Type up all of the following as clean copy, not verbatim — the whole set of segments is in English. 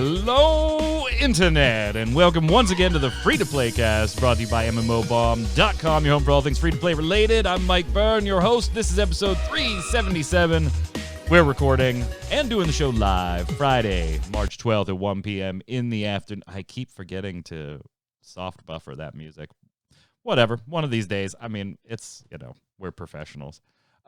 Hello, Internet, and welcome once again to the Free-to-Play Cast, brought to you by MMOBomb.com, your home for all things free-to-play related. I'm Mike Byrne, your host. This is episode 377. We're recording and doing the show live Friday, March 12th at 1 p.m. in the afternoon. I keep forgetting to soft buffer that music. Whatever, one of these days. I mean, it's, we're professionals.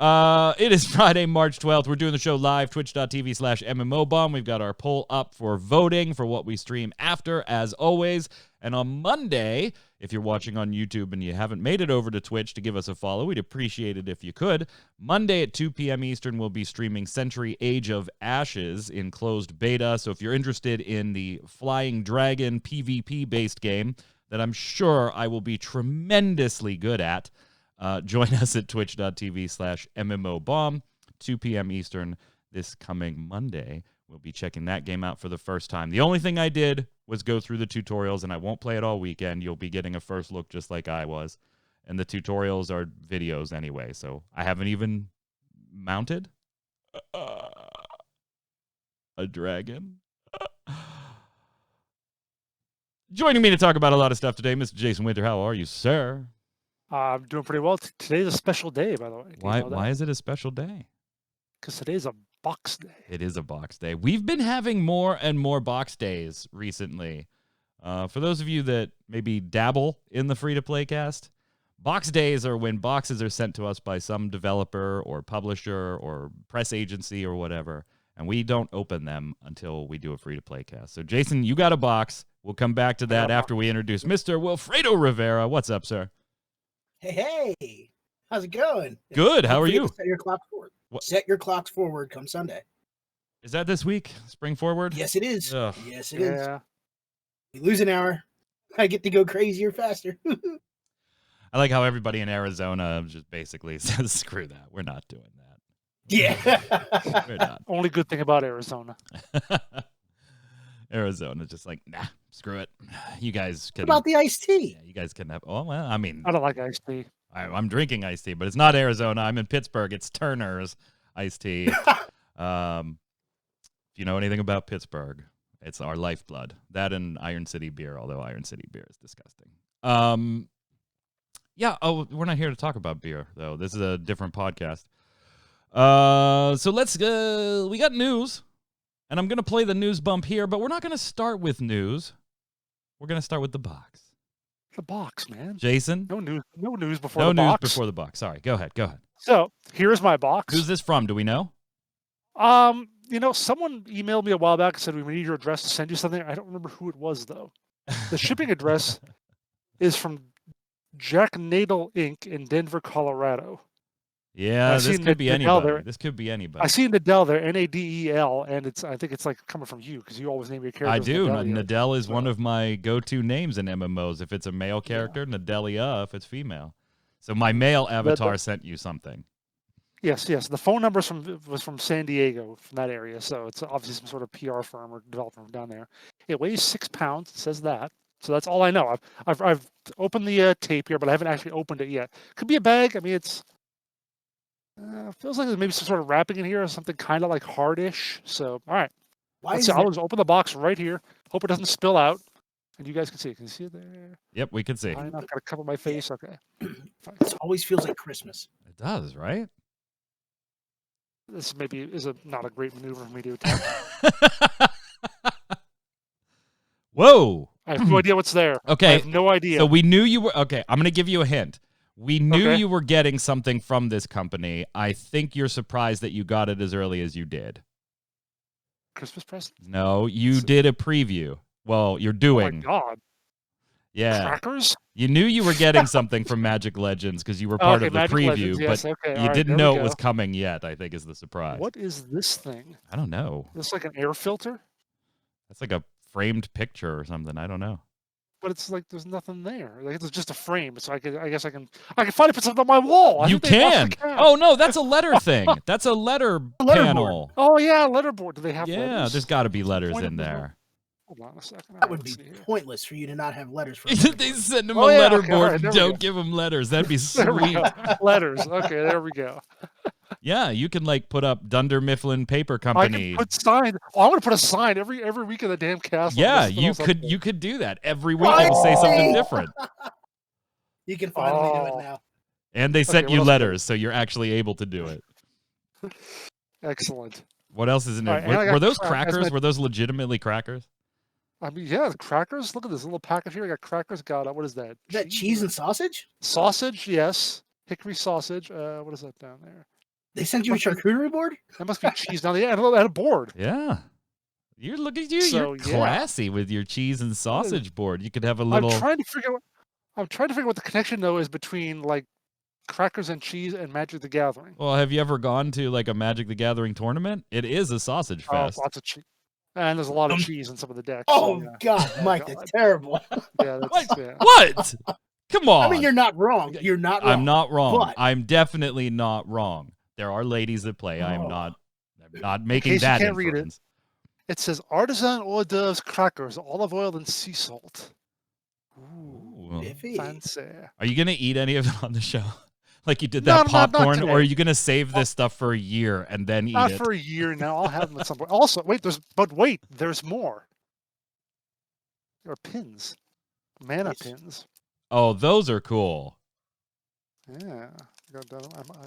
It is Friday, March 12th. We're doing the show live, twitch.tv/MMOBomb. We've got our poll up for voting for what we stream after, as always. And on Monday, if you're watching on YouTube and you haven't made it over to Twitch to give us a follow, we'd appreciate it if you could. Monday at 2 p.m. Eastern, we'll be streaming Century Age of Ashes in closed beta. So if you're interested in the Flying Dragon PvP-based game that I'm sure I will be tremendously good at, join us at twitch.tv/MMOBomb, 2 p.m. Eastern this coming Monday. We'll be checking that game out for the first time. The only thing I did was go through the tutorials, and I won't play it all weekend. You'll be getting a first look just like I was. And the tutorials are videos anyway, so I haven't even mounted a dragon. Joining me to talk about a lot of stuff today, Mr. Jason Winter. How are you, sir? I'm doing pretty well. Today's a special day, by the way. Why is it a special day? Because today's a box day. It is a box day. We've been having more and more box days recently. For those of you that maybe dabble in the free-to-play cast, box days are when boxes are sent to us by some developer or publisher or press agency or whatever, and we don't open them until we do a free-to-play cast. So, Jason, you got a box. We'll come back to that after we introduce Mr. Wilfredo Rivera. What's up, sir? Hey, how's it going? Good. How are you? Set your clock forward. What? Set your clocks forward come Sunday. Is that this week? Spring forward? Yes, it is. Ugh. Yes, it is. We lose an hour. I get to go crazier faster. I like how everybody in Arizona just basically says, screw that. We're not doing that. Yeah. We're not. Only good thing about Arizona. Arizona's just like, nah, screw it. You guys can. What about the iced tea? Yeah, you guys can have. Oh, well, I mean. I don't like iced tea. I'm drinking iced tea, but it's not Arizona. I'm in Pittsburgh. It's Turner's iced tea. If you know anything about Pittsburgh, it's our lifeblood. That and Iron City beer, although Iron City beer is disgusting. Yeah, we're not here to talk about beer, though. This is a different podcast. So let's go. We got news, and I'm going to play the news bump here, but we're not going to start with news. We're going to start with the box. The box, man. Jason? No news before the box. No news box. before the box. Sorry, go ahead. So, here's my box. Who's this from? Do we know? Someone emailed me a while back and said, we need your address to send you something. I don't remember who it was, though. The shipping address is from Jack Nadel Inc. in Denver, Colorado. Yeah, this could be anybody. This could be anybody. I see Nadel there, Nadel, and I think it's like coming from you because you always name your character. I do. Nadel is one of my go-to names in MMOs. If it's a male character, Nadelia. If it's female, so my male avatar sent you something. Yes. The phone number was from San Diego, from that area. So it's obviously some sort of PR firm or developer from down there. It weighs 6 pounds. It says that. So that's all I know. I've opened the tape here, but I haven't actually opened it yet. Could be a bag. I mean, it's. Feels like there's maybe some sort of wrapping in here or something kind of like hardish. So, all right. I'll just open the box right here. Hope it doesn't spill out. And you guys can see it. Can you see it there? Yep, we can see. I'm not going to cover my face. Okay. This always feels like Christmas. It does, right? This maybe is not a great maneuver for me to attempt. Whoa. I have no idea what's there. Okay. I have no idea. So we knew you were... Okay, I'm going to give you a hint. We knew you were getting something from this company. I think you're surprised that you got it as early as you did. Christmas present? No, you did a preview. Well, you're doing. Oh, my God. Yeah. Crackers? You knew you were getting something from Magic Legends because you were part of the Magic preview, Legends, but yes, you didn't know it was coming yet, I think is the surprise. What is this thing? I don't know. Is this like an air filter? That's like a framed picture or something. I don't know. But it's like there's nothing there. Like it's just a frame. So I guess I can finally put something on my wall. You can. Oh no, that's a letter thing. That's a letter panel. Oh yeah, letterboard. Do they have letters? Yeah, there's got to be letters in there. Hold on a second. That would be pointless for you to not have letters. For They send him a letterboard and don't give him letters. That'd be sweet. Letters. Okay, there we go. Yeah, you can like put up Dunder Mifflin Paper I Company. can put signs. Oh, I'm gonna put a sign every week of the damn cast. Yeah, This is what else I'm doing. you could do that every week. It'll say something different. You can finally do it Oh. now. And they Okay, sent what you else do I do? letters, so you're actually able to do it. Excellent. What else is in All it? right, and I got Were those crack- as crackers? my- Were those legitimately crackers? I mean, yeah, the crackers. Look at this little package here. I got crackers. Got what is that? Is that cheese and sausage? Sausage, yes. Hickory sausage. What is that down there? They sent you a charcuterie board? That must be cheese down there. And a board. Yeah. You're look at you. So, You're yeah. classy with your cheese and sausage board. You could have a little. I'm trying to figure out what the connection though is between like crackers and cheese and Magic the Gathering. Well, have you ever gone to like a Magic the Gathering tournament? It is a sausage Oh, fest. lots of cheese. And there's a lot of cheese in some of the decks. Oh, so, yeah. God, Mike, God. that's terrible. Yeah, that's, yeah. What? Come on. I mean, you're not wrong. You're not wrong. I'm not wrong. but- I'm definitely not wrong. There are ladies that play. I'm not making case you that can't read it, inference. It says artisan hors d'oeuvres crackers, olive oil, and sea salt. Ooh, Iffy. fancy. Are you gonna eat any of it on the show? Like you did No, that not popcorn, or today. are you gonna save this stuff for a year and then eat Not it? for a year now. I'll have them at some point. Also, there's more. There are pins, mana Nice. pins. Oh, those are cool. Yeah,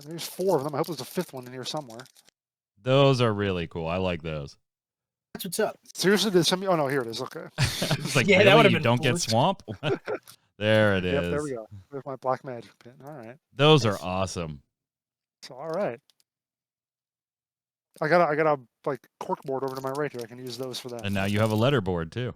there's 4 of them. I hope there's a 5th one in here somewhere. Those are really cool. I like those. That's what's up. Seriously, did somebody? Oh no, here it is. Okay. It's like, Yeah, that really? would've You been don't get forced. swamp? There it is. Yep, there we go. There's my black magic pin. All right. Those are Nice. awesome. So all right. I got a like cork board over to my right here. I can use those for that. And now you have a letterboard too.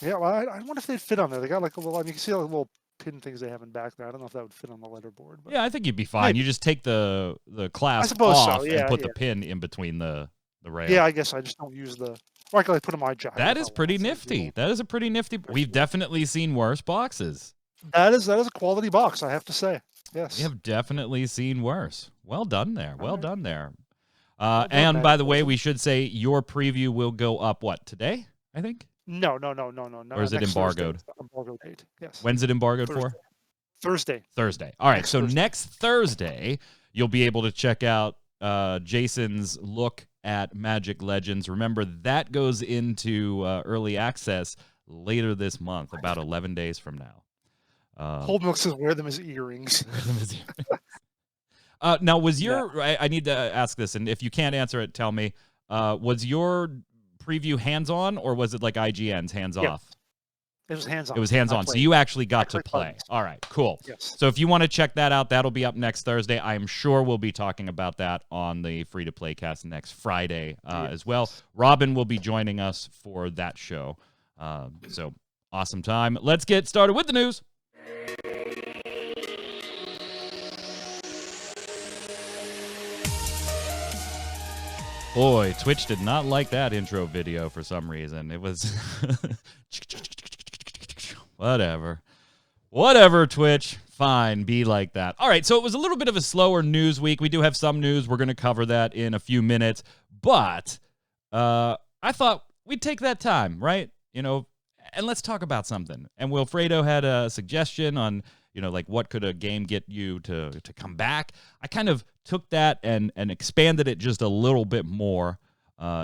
Yeah, well, I wonder if they'd fit on there. They got like a little. I mean, you can see all the little pin things they have in back there. I don't know if that would fit on the letterboard. But Yeah, I think you'd be fine. Maybe. You just take the clasp suppose so, off yeah, and put yeah. the pin in between the rail. yeah, I guess I just don't use the. Or I can like put in my jacket. That if is I pretty want, so, nifty. you know. That is a pretty nifty. We've definitely seen worse boxes. That is a quality box, I have to say. Yes. We have definitely seen worse. Well done there. Well Alright. done there. done, And by Magic the way, person. we should say your preview will go up, what, today, I think? No. Or is it next Thursday. embargoed? It's the embargo date. Yes. When's it embargoed for? Thursday. Thursday. All right, Next so Thursday. next Thursday, you'll be able to check out Jason's look at Magic Legends. Remember, that goes into early access later this month, about 11 days from now. Cold Milk says wear them as earrings. Now, was your... I need to ask this, and if you can't answer it, tell me. Was your preview hands-on, or was it like IGN's hands-off? It was hands on. It was hands-on, so you actually got to clicked play. buttons. All right, cool. Yes. So if you want to check that out, that'll be up next Thursday. I'm sure we'll be talking about that on the free-to-play cast next Friday as well. Robin will be joining us for that show. So awesome time. Let's get started with the news. Boy, Twitch did not like that intro video for some reason. It was whatever. Whatever, Twitch. Fine, be like that. All right, so it was a little bit of a slower news week. We do have some news. We're going to cover that in a few minutes. But I thought we'd take that time, right? You know, and let's talk about something. And Wilfredo had a suggestion on, you know, like what could a game get you to come back. I kind of took that and expanded it just a little bit more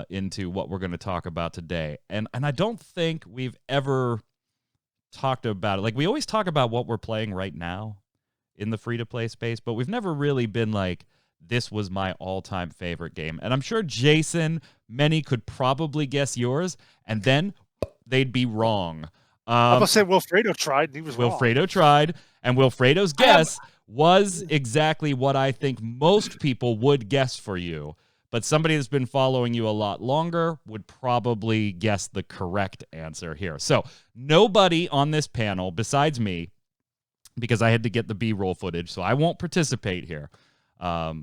into what we're going to talk about today. And I don't think we've ever talked about it. Like, we always talk about what we're playing right now in the free-to-play space, but we've never really been like, this was my all-time favorite game. And I'm sure, Jason, many could probably guess yours, and then they'd be wrong. I'm going to say Wilfredo tried, and he was wrong. Wilfredo tried, and Wilfredo's guess was exactly what I think most people would guess for you. But somebody that's been following you a lot longer would probably guess the correct answer here. So nobody on this panel besides me, because I had to get the B-roll footage, so I won't participate here.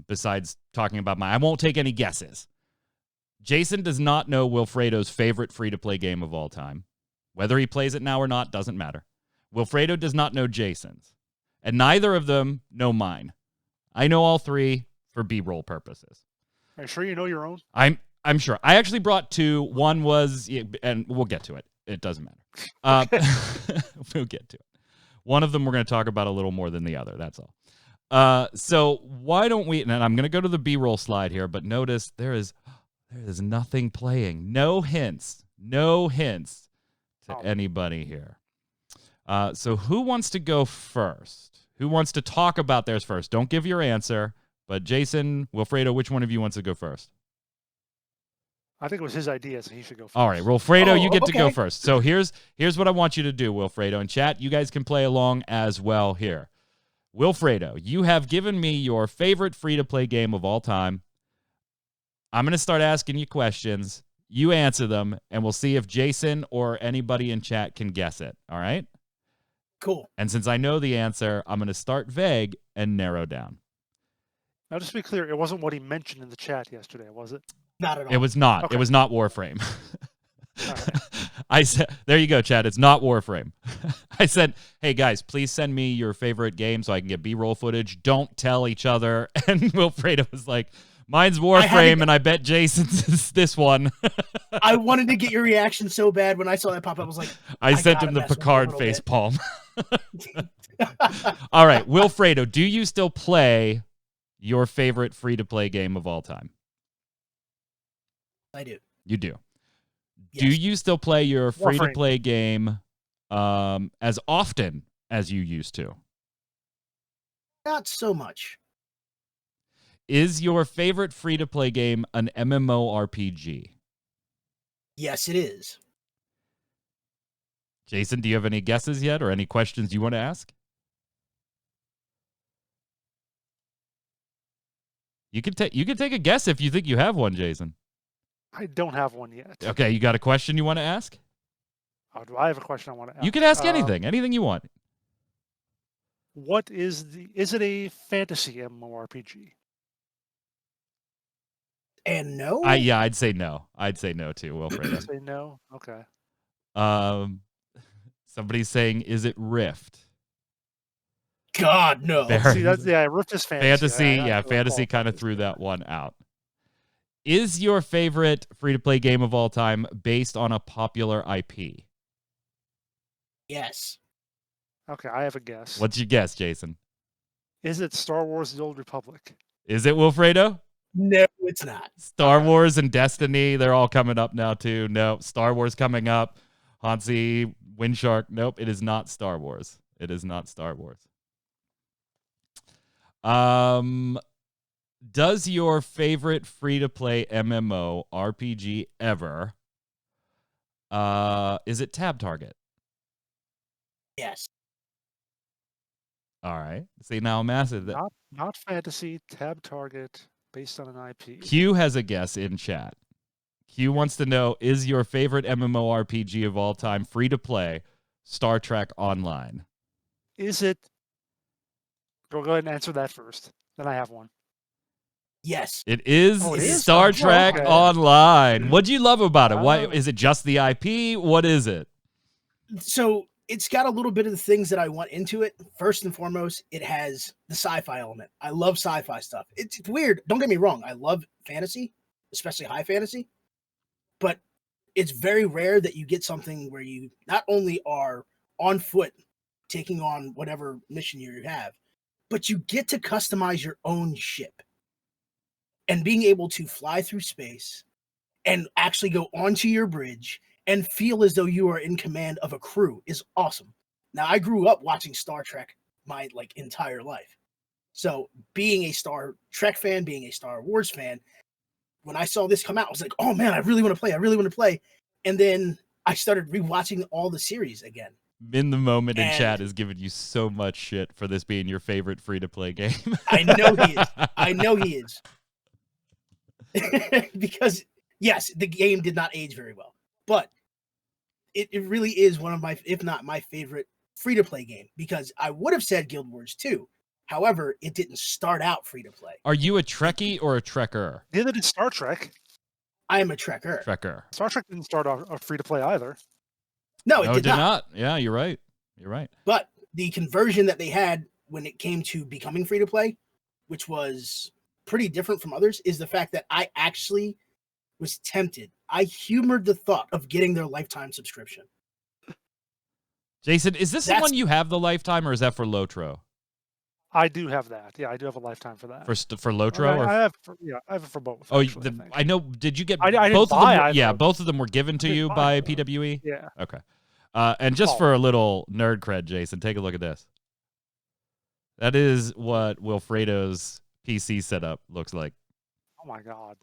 Besides talking about I won't take any guesses. Jason does not know Wilfredo's favorite free-to-play game of all time. Whether he plays it now or not doesn't matter. Wilfredo does not know Jason's. And neither of them know mine. I know all three for B-roll purposes. Are you sure you know your own? I'm sure. I actually brought 2. One was, and we'll get to it. It doesn't matter. We'll get to it. One of them we're going to talk about a little more than the other. That's all. So why don't we? And I'm going to go to the B-roll slide here, but notice there is nothing playing. No hints to anybody here. So who wants to go first? Who wants to talk about theirs first? Don't give your answer. But Jason, Wilfredo, which one of you wants to go first? I think it was his idea, so he should go first. All right, Wilfredo, you get to go okay. first. So here's what I want you to do, Wilfredo. And chat, you guys can play along as well here. Wilfredo, you have given me your favorite free-to-play game of all time. I'm going to start asking you questions. You answer them, and we'll see if Jason or anybody in chat can guess it. All right? Cool. And since I know the answer, I'm going to start vague and narrow down. Now, just to be clear, it wasn't what he mentioned in the chat yesterday, was it? Not at all. It was not. Okay. It was not Warframe. Right. I said, there you go, Chad. It's not Warframe. I said, hey, guys, please send me your favorite game so I can get B-roll footage. Don't tell each other. And Wilfredo was like, mine's Warframe, and I bet Jason's is this one. I wanted to get your reaction so bad when I saw that pop up. I was like, I sent him the Picard face palm. All right, Wilfredo, do you still play your favorite free-to-play game of all time? I do. You do. Yes. Do you still play your free-to-play game as often as you used to? Not so much. Is your favorite free-to-play game an MMORPG? Yes, it is. Jason, do you have any guesses yet or any questions you want to ask? You can take a guess if you think you have one, Jason. I don't have one yet. Okay, you got a question you want to ask? Oh, do I have a question I want to ask? You can ask anything you want. What is it a fantasy MMORPG? And no? I'd say no. I'd say no too, Wilfredo. Say no? Okay. Somebody's saying, is it Rift? God, no. See, Rift is fantasy. Fantasy kind of threw that one out. Is your favorite free-to-play game of all time based on a popular IP? Yes. Okay, I have a guess. What's your guess, Jason? Is it Star Wars: The Old Republic? Is it, Wilfredo? No, it's not. Star Wars and Destiny, they're all coming up now too. No, Star Wars coming up. Hansi, Windshark. Nope, it is not Star Wars. It is not Star Wars. Does your favorite free-to-play MMO RPG ever, is it Tab Target? Yes. All right. See, now I'm asking that. Not fantasy, Tab Target, based on an IP. Q has a guess in chat. Q wants to know, is your favorite MMORPG of all time free-to-play Star Trek Online? Is it... Go ahead and answer that first. Then I have one. Yes. It is is? Star Trek Okay. Online. What do you love about it? Why Oh. is it just the IP? What is it? So it's got a little bit of the things that I want into it. First and foremost, it has the sci-fi element. I love sci-fi stuff. It's weird. Don't get me wrong. I love fantasy, especially high fantasy. But it's very rare that you get something where you not only are on foot taking on whatever mission you have, but you get to customize your own ship. And being able to fly through space and actually go onto your bridge and feel as though you are in command of a crew is awesome. Now, I grew up watching Star Trek my entire life. So being a Star Trek fan, being a Star Wars fan, when I saw this come out, I was like, oh man, I really want to play. I really want to play. And then I started rewatching all the series again. In the moment in chat is giving you so much shit for this being your favorite free-to-play game. I know he is. I know he is. Because, yes, the game did not age very well. But it really is one of my, if not my favorite free-to-play game. Because I would have said Guild Wars 2. However, it didn't start out free-to-play. Are you a Trekkie or a Trekker? Neither did Star Trek. I am a Trekker. Trekker. Star Trek didn't start off free-to-play either. No, it did not. Yeah, you're right. You're right. But the conversion that they had when it came to becoming free-to-play, which was pretty different from others, is the fact that I actually was tempted. I humored the thought of getting their lifetime subscription. Jason, is this the one you have the lifetime, or is that for Lotro? I do have that. Yeah, I do have a lifetime for that. For Lotro? I Or have I have it for both. oh, Actually, I think. I know. Did you get I didn't both of buy them? either Yeah, of them. both of them were given to I didn't you buy by either of them. PWE. Yeah. Okay. And just Oh. for a little nerd cred, Jason, take a look at this. That is what Wilfredo's PC setup looks like. Oh my god.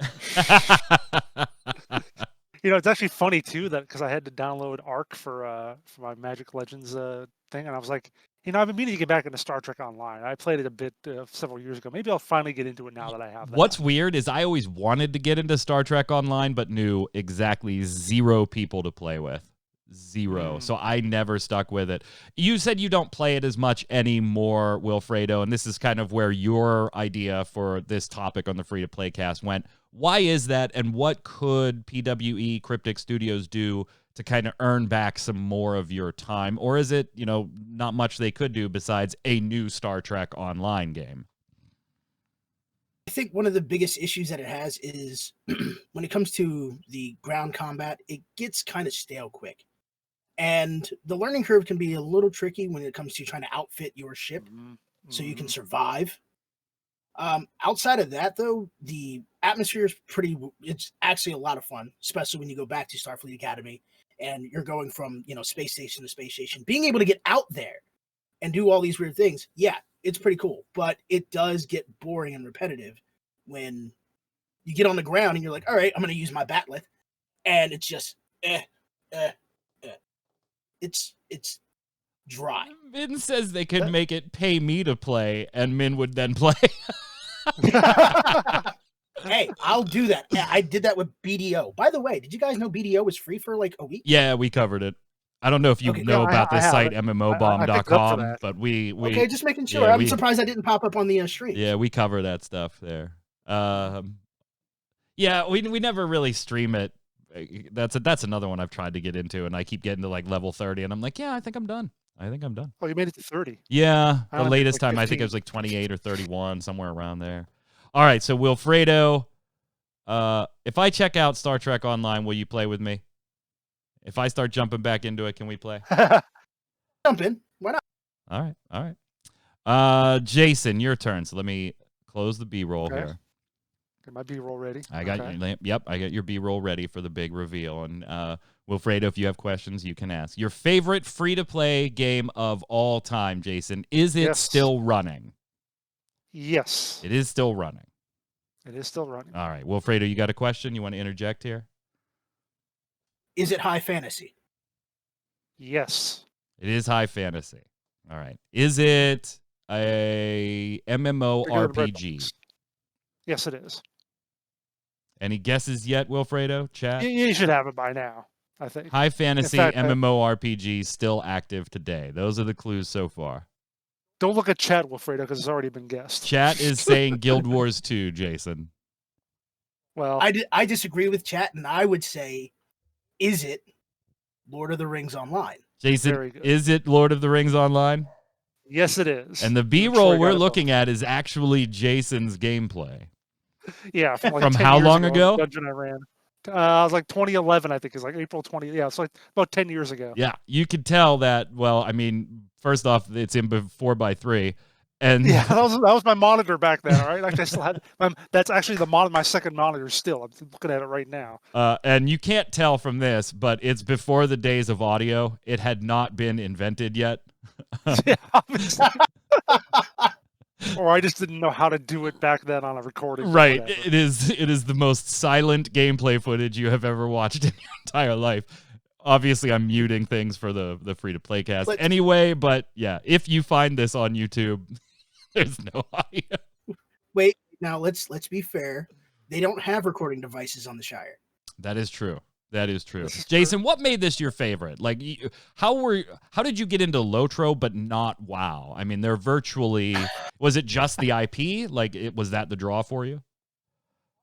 It's actually funny too that because I had to download Arc for my Magic Legends thing, and I was like, I've been meaning to get back into Star Trek Online. I played it a bit several years ago. Maybe I'll finally get into it now that I have that. What's weird is I always wanted to get into Star Trek Online, but knew exactly 0 people to play with. 0. So I never stuck with it. You said you don't play it as much anymore, Wilfredo, and this is kind of where your idea for this topic on the Free to Play cast went. Why is that, and what could PWE Cryptic Studios do to kind of earn back some more of your time? Or is it, not much they could do besides a new Star Trek Online game? I think one of the biggest issues that it has is when it comes to the ground combat, it gets kind of stale quick. And the learning curve can be a little tricky when it comes to trying to outfit your ship so you can survive. Outside of that, though, the atmosphere is it's actually a lot of fun, especially when you go back to Starfleet Academy and you're going from, space station to space station. Being able to get out there and do all these weird things, yeah, it's pretty cool. But it does get boring and repetitive when you get on the ground and you're like, all right, I'm going to use my batleth. And it's just, It's dry. Min says they could make it pay me to play, and Min would then play. Hey, I'll do that. Yeah, I did that with BDO. By the way, did you guys know BDO was free for like a week? Yeah, we covered it. I don't know if you know about this site, mmobomb.com, but we okay, just making sure. I'm surprised I didn't pop up on the stream. Yeah, we cover that stuff there. Yeah, we never really stream it. That's another one I've tried to get into, and I keep getting to like level 30, and I'm like, yeah, I think I'm done. Oh, you made it to 30. Yeah, the latest time I think it was like 28 or 31, somewhere around there. All right, so Wilfredo, if I check out Star Trek Online, will you play with me? If I start jumping back into it, can we play? Jump in. Why not? All right. Jason, your turn. So let me close the B-roll here. Get my B-roll ready. I got your B-roll ready for the big reveal. And Wilfredo, if you have questions, you can ask. Your favorite free-to-play game of all time, Jason, is it still running? Yes. It is still running. It is still running. All right. Wilfredo, you got a question? You want to interject here? Is it high fantasy? Yes. It is high fantasy. All right. Is it a MMORPG? Yes, it is. Any guesses yet, Wilfredo? Chat? You should have it by now, I think. High fantasy MMORPG still active today. Those are the clues so far. Don't look at chat, Wilfredo, because it's already been guessed. Chat is saying Guild Wars 2, Jason. Well, I disagree with chat, and I would say, is it Lord of the Rings Online? Jason, is it Lord of the Rings Online? Yes, it is. And the B-roll we're looking at is actually Jason's gameplay. Yeah, from, like from how long ago? Dungeon I ran. It was like 2011, I think. It's like April 20. Yeah, it's like about 10 years ago. Yeah, you could tell that. Well, I mean, first off, it's in 4x3, and yeah, that was my monitor back then. All right, like I still had. That's actually my second monitor. Still, I'm looking at it right now. And you can't tell from this, but it's before the days of audio. It had not been invented yet. Yeah, or I just didn't know how to do it back then on a recording. Right. It is the most silent gameplay footage you have ever watched in your entire life. Obviously, I'm muting things for the free-to-play cast anyway, but yeah, if you find this on YouTube, there's no audio. Wait, now let's be fair. They don't have recording devices on the Shire. That is true. That is true. Jason, what made this your favorite? Like, how did you get into Lotro but not WoW? I mean, they're virtually. Was it just the IP? Like, was that the draw for you?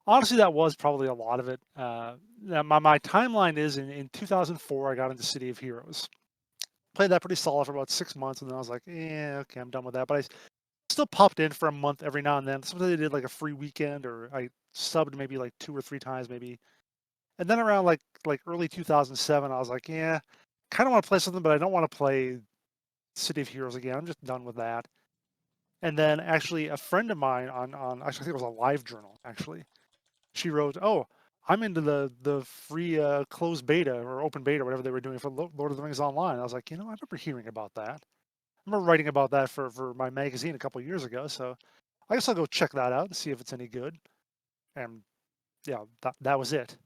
Honestly, that was probably a lot of it. My timeline is in 2004. I got into City of Heroes. Played that pretty solid for about 6 months, and then I was like, okay, I'm done with that. But I still popped in for a month every now and then. Sometimes they did like a free weekend, or I subbed maybe like 2 or 3 times, maybe. And then around like early 2007, I was like, yeah, kind of want to play something, but I don't want to play City of Heroes again. I'm just done with that. And then actually a friend of mine on actually I think it was a live journal actually. She wrote, "Oh, I'm into the free closed beta or open beta, whatever they were doing for Lord of the Rings Online." I was like, I remember hearing about that. I remember writing about that for my magazine a couple of years ago. So I guess I'll go check that out and see if it's any good. And yeah, that was it.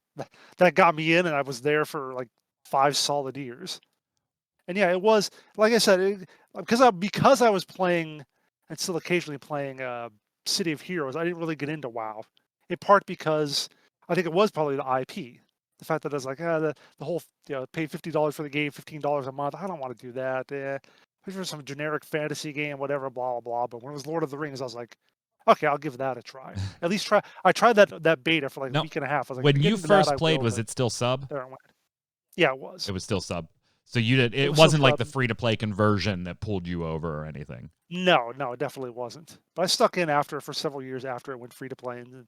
That got me in, and I was there for like 5 solid years. And yeah, it was like I said, because I was playing and still occasionally playing City of Heroes. I didn't really get into WoW, in part because I think it was probably the IP, the fact that I was like, the whole pay $50 for the game, $15 a month. I don't want to do that. For some generic fantasy game, whatever, blah blah blah. But when it was Lord of the Rings, I was like, okay, I'll give that a try. At least try. I tried that beta for like a No, week and a half. I was like, when to get you into that, first I played, will, was but it still sub? there I went. Yeah, it was. It was still sub. So you did. It was still wasn't like the sub. free-to-play conversion that pulled you over or anything. No, it definitely wasn't. But I stuck in after for several years after it went free to play, and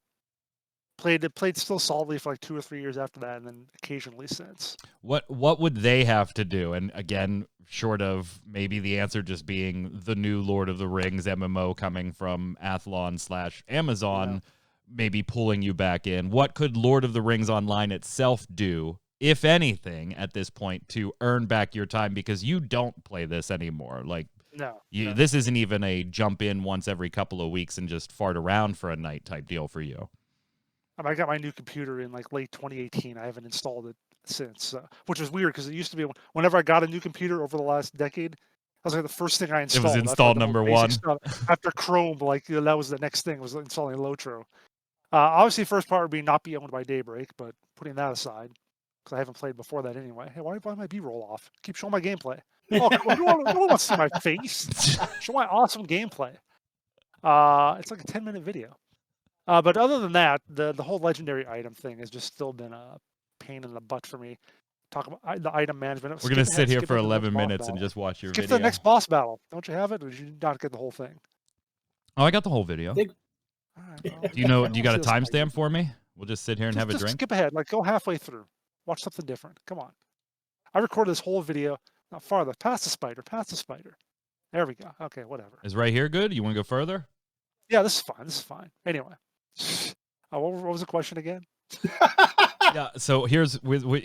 played still solidly for like 2 or 3 years after that, and then occasionally since. What would they have to do? And again, short of maybe the answer just being the new Lord of the Rings MMO coming from Athlon/Amazon, maybe pulling you back in. What could Lord of the Rings Online itself do, if anything, at this point to earn back your time? Because you don't play this anymore. Like, No. This isn't even a jump in once every couple of weeks and just fart around for a night type deal for you. I got my new computer in like late 2018. I haven't installed it since, which was weird because it used to be whenever I got a new computer over the last decade, that was like the first thing I installed. It was installed number one. After Chrome, like that was the next thing was installing Lotro. Obviously, first part would be not be owned by Daybreak, but putting that aside, because I haven't played before that anyway. Hey, why my B-roll off? Keep showing my gameplay. Oh, come on, no one wants to see my face. Show my awesome gameplay. It's like a 10-minute video. But other than that, the whole legendary item thing has just still been a pain in the butt for me. Talk about the item management. We're going to sit here for 11 minutes and just watch your video. Skip to the next boss battle. Don't you have it, or did you not get the whole thing? Oh, I got the whole video. Right, well, Do you got a timestamp for me? We'll just sit here and have a drink. Skip ahead. Like, go halfway through. Watch something different. Come on. I recorded this whole video. Not farther. Past the spider. Past the spider. There we go. Okay, whatever. Is right here good? You want to go further? Yeah, this is fine. This is fine. Anyway. What was the question again? Yeah, so here's what we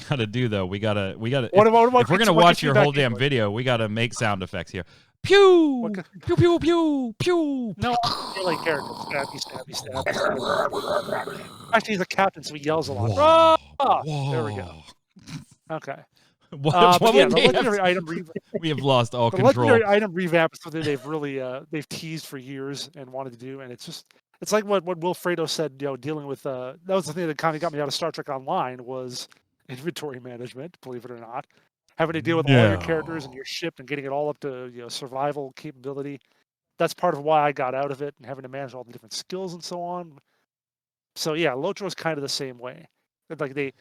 gotta do though. We gotta. What if we're gonna watch your whole damn video, we gotta make sound effects here. Pew! Pew pew pew pew. No, melee character. Stabby, stabby. Actually, he's a captain, so he yells a lot. Whoa. There we go. Okay. What the legendary item we have lost all the control. Legendary item revamp is something they've really they've teased for years and wanted to do, and it's like what Wilfredo said. Dealing with that was the thing that kind of got me out of Star Trek Online was inventory management. Believe it or not, having to deal with all your characters and your ship and getting it all up to survival capability. That's part of why I got out of it, and having to manage all the different skills and so on. So yeah, Lotro is kind of the same way. Like they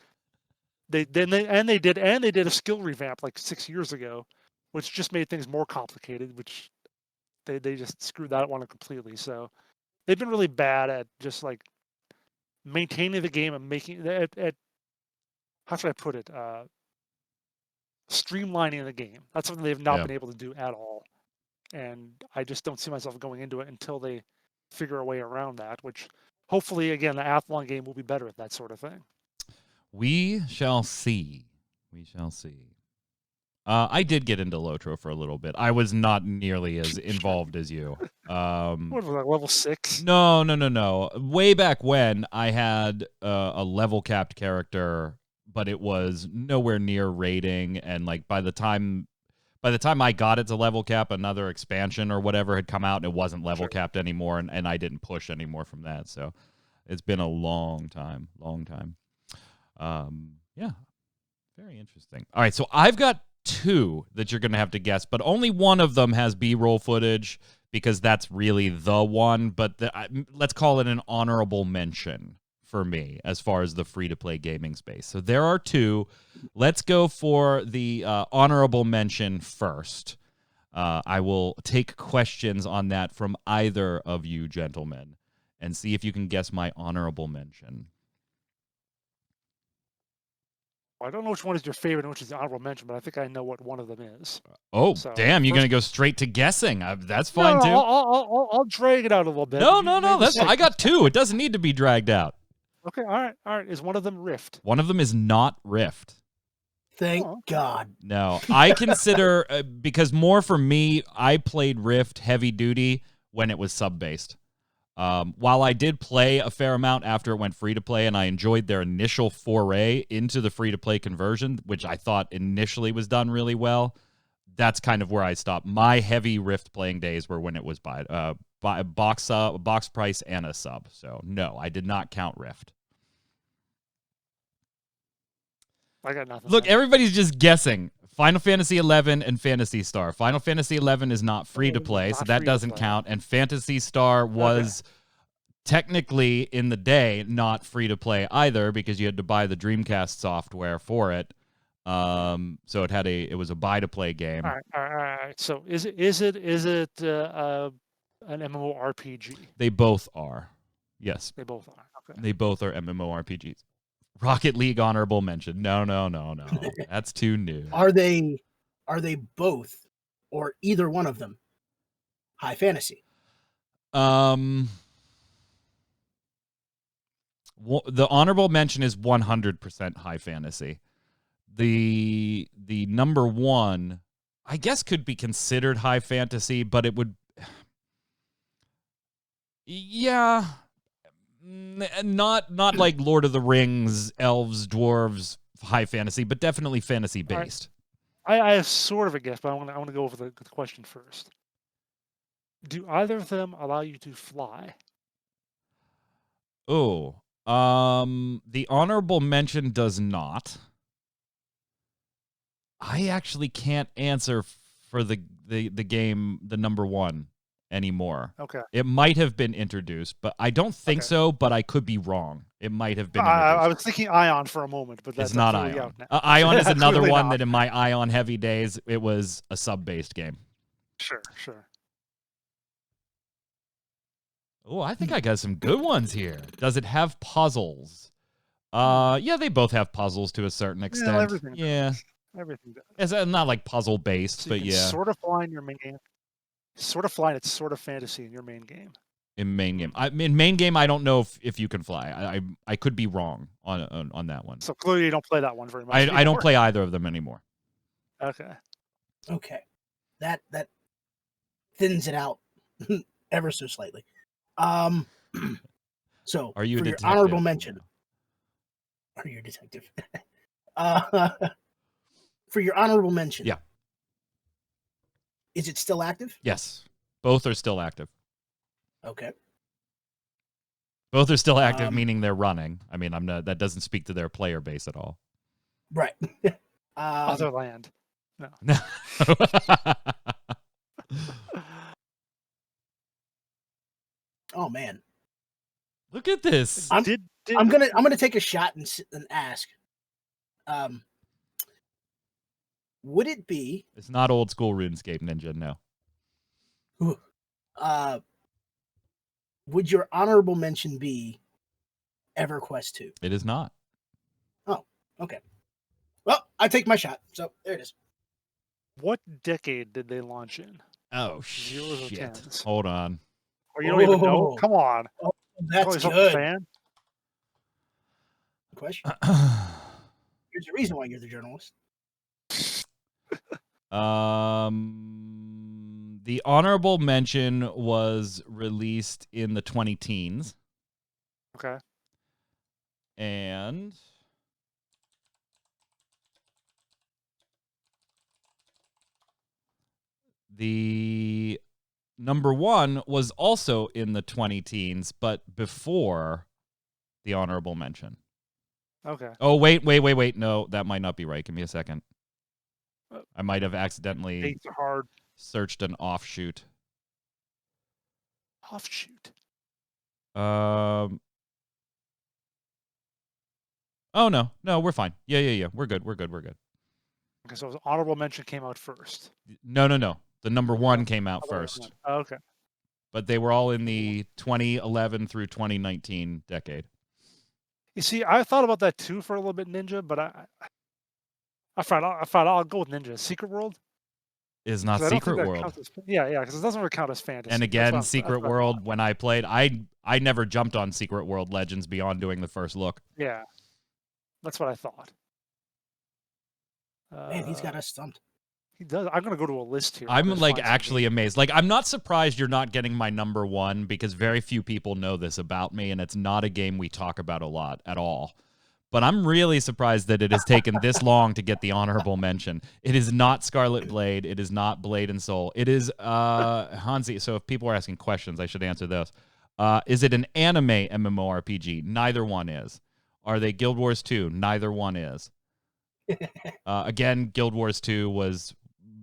did a skill revamp like 6 years ago, which just made things more complicated. Which they just screwed that one up completely. So they've been really bad at just like maintaining the game and making it. How should I put it? Streamlining the game. That's something they've not been able to do at all. And I just don't see myself going into it until they figure a way around that. Which hopefully, again, the Athlon game will be better at that sort of thing. We shall see. We shall see. I did get into Lotro for a little bit. I was not nearly as involved as you. What was that, level 6? No. Way back when, I had a level capped character, but it was nowhere near rating. And like by the time I got it to level cap, another expansion or whatever had come out, and it wasn't level capped anymore, and I didn't push anymore from that. So it's been a long time. Yeah, very interesting. All right, so I've got 2 that you're going to have to guess, but only one of them has B-roll footage because that's really the one, but let's call it an honorable mention for me as far as the free-to-play gaming space. So there are 2. Let's go for the honorable mention first. I will take questions on that from either of you gentlemen and see if you can guess my honorable mention. I don't know which one is your favorite and which is the honorable mention, but I think I know what one of them is. Oh, So, damn! You're first- gonna go straight to guessing. That's No, fine no, too. I'll drag it out a little bit. No, You no, made no. the That's fine. I second. got two. It doesn't need to be dragged out. Okay, all right. Is one of them Rift? One of them is not Rift. Thank Oh, okay. God. No, I consider because more for me, I played Rift heavy duty when it was sub-based. While I did play a fair amount after it went free to play, and I enjoyed their initial foray into the free to play conversion, which I thought initially was done really well. That's kind of where I stopped. My heavy Rift playing days were when it was by box price and a sub. So no, I did not count Rift. I got nothing. Look, man. everybody's just guessing. Final Fantasy XI and Phantasy Star. Final Fantasy XI is not free to play, so Not that free to doesn't play. count. And Phantasy Star was technically in the day not free to play either because you had to buy the Dreamcast software for it. So it was a buy to play game. All right. So is it an MMORPG? They both are. Yes, They both are. Okay. they both are MMORPGs. Rocket League honorable mention. No. That's too new. Are they both or either one of them high fantasy? The honorable mention is 100% high fantasy. The number one, I guess, could be considered high fantasy, but it would, yeah, not like Lord of the Rings, elves, dwarves, high fantasy, but definitely fantasy based. I have sort of a guess, but I want to go over the question first. Do either of them allow you to fly? Oh, the honorable mention does not. I actually can't answer for the game, the number one, anymore. Okay. It might have been introduced, but I don't think so, but I could be wrong. It might have been introduced. I was thinking Ion for a moment, but that's It's not clearly Ion. out now. Ion is another Clearly one not. that in my Ion heavy days, it was a sub-based game. Sure. Oh, I think I got some good ones here. Does it have puzzles? Yeah, they both have puzzles to a certain extent. Everything does. Everything does. It's not like puzzle-based, So but you can yeah. sort of fly in your main game. Sort of fly, it's sort of fantasy in your main game. In main game, in main game, I don't know if you can fly. I could be wrong on that one. So clearly you don't play that one very much. I don't play either of them anymore. Okay. That thins it out ever so slightly. So Are you a for your detective? honorable mention? Are you a detective? For your honorable mention, Yeah. Is it still active? Yes, both are still active. Okay. Both are still active, meaning they're running. I mean, that doesn't speak to their player base at all. Right. Otherland. No. Oh man. Look at this. I'm gonna take a shot and ask. Would it be? It's not old school RuneScape Ninja. No. Would your honorable mention be EverQuest 2? It is not. Oh, okay. Well, I take my shot. So there it is. What decade did they launch in? Oh Zeros or shit! tens? Hold on. Or you don't even know? Oh. Come on. Oh, that's You're a good. fan? Question. There's a reason why you're the journalist. The honorable mention was released in the 2010s. Okay. And the number one was also in the 2010s, but before the honorable mention. Okay. Oh, wait. No, that might not be right. Give me a second. I might have accidentally Dates are hard. searched an offshoot. Offshoot. Oh, no, we're fine. Yeah. We're good. Okay, so honorable mention came out first. No. The number one came out first. Okay. But they were all in the 2011 through 2019 decade. You see, I thought about that too for a little bit, Ninja, but I'll go with Ninja. Secret World? Is not 'Cause I don't think Secret that World. counts as yeah, because it doesn't really count as fantasy. And That's what again, Secret that's what I World, thought. when I played, I never jumped on Secret World Legends beyond doing the first look. Yeah, that's what I thought. Man, he's got us stumped. He does. I'm gonna go to a list here. I'm Let's like find some actually games. amazed. Like, I'm not surprised you're not getting my number one because very few people know this about me, and it's not a game we talk about a lot at all. But I'm really surprised that it has taken this long to get the honorable mention. It is not Scarlet Blade. It is not Blade and Soul. It is Hansi. So if people are asking questions, I should answer those. Is it an anime MMORPG? Neither one is. Are they Guild Wars 2? Neither one is. Again, Guild Wars 2 was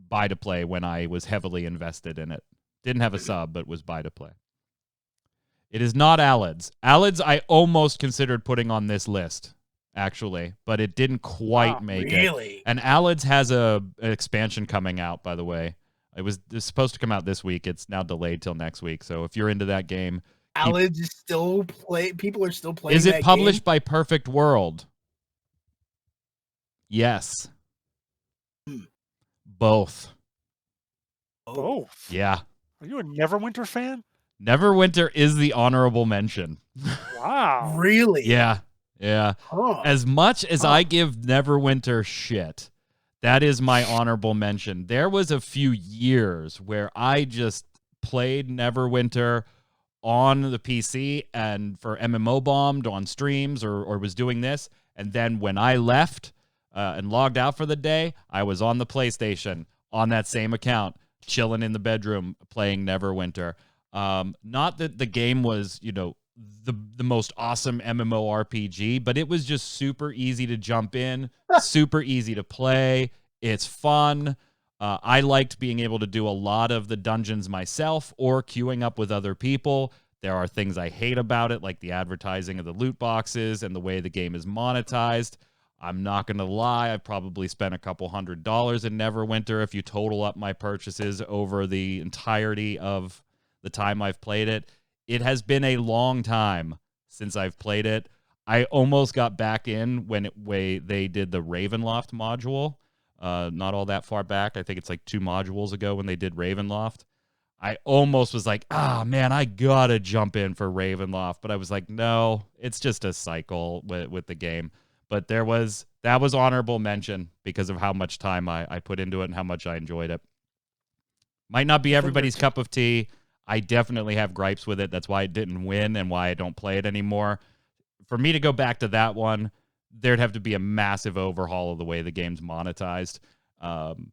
buy to play when I was heavily invested in it. Didn't have a sub, but was buy to play. It is not Alids. Alids I almost considered putting on this list, actually, but it didn't quite make it. Really? And Alids has an expansion coming out, by the way. It's supposed to come out this week. It's now delayed till next week. So if you're into that game, Alids is still people are still playing. is it that published game? by Perfect World? Yes. Both. Both. Yeah. Are you a Neverwinter fan? Neverwinter is the honorable mention. Wow. Really? Yeah. Yeah. Huh. As much as I give Neverwinter shit, that is my honorable mention. There was a few years where I just played Neverwinter on the PC and for MMO bombed on streams or was doing this. And then when I left and logged out for the day, I was on the PlayStation on that same account, chilling in the bedroom playing Neverwinter. Not that the game was, the most awesome MMORPG, but it was just super easy to jump in, super easy to play. It's fun. I liked being able to do a lot of the dungeons myself or queuing up with other people. There are things I hate about it, like the advertising of the loot boxes and the way the game is monetized. I'm not going to lie, I've probably spent a couple $100 in Neverwinter if you total up my purchases over the entirety of the time I've played it. It has been a long time since I've played it. I almost got back in when they did the Ravenloft module. Not all that far back. I think it's like 2 modules ago when they did Ravenloft. I almost was like, man, I gotta jump in for Ravenloft. But I was like, no, it's just a cycle with the game. But that was honorable mention because of how much time I put into it and how much I enjoyed it. Might not be everybody's cup of tea. I definitely have gripes with it. That's why it didn't win and why I don't play it anymore. For me to go back to that one, there'd have to be a massive overhaul of the way the game's monetized. And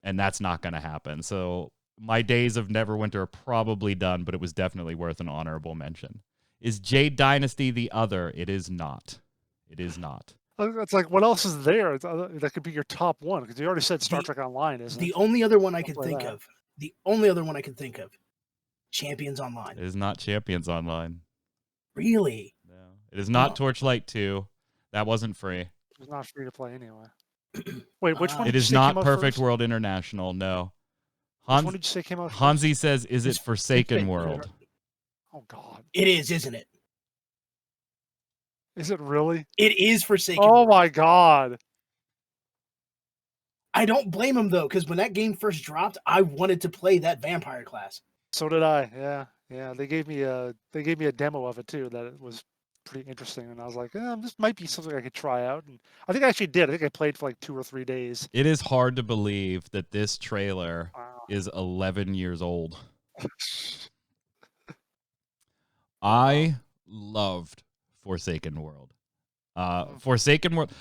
that's not going to happen. So my days of Neverwinter are probably done, but it was definitely worth an honorable mention. Is Jade Dynasty the other? It is not. It is not. It's like, what else is there? That could be your top one because you already said Star Trek Online, isn't The it? only other one I I'll could play think that. of. The only other one I could think of. Champions Online. It is not Champions Online. Really? No. It is not Oh. Torchlight 2. That wasn't free. It's not free to play anyway. Wait, which one? It did you is say not came out Perfect first? World International, no. Which one did you say came out first? Hansi says, is it It's Forsaken World? Oh God, It is, isn't it? is it really? It is Forsaken. Oh my God. I don't blame him though, because when that game first dropped, I wanted to play that vampire class. So did I. Yeah. They gave me a demo of it too. That it was pretty interesting, and I was like, this might be something I could try out. And I think I actually did. I think I played for like 2 or 3 days. It is hard to believe that this trailer Wow. is 11 years old. I loved Forsaken World. Forsaken World.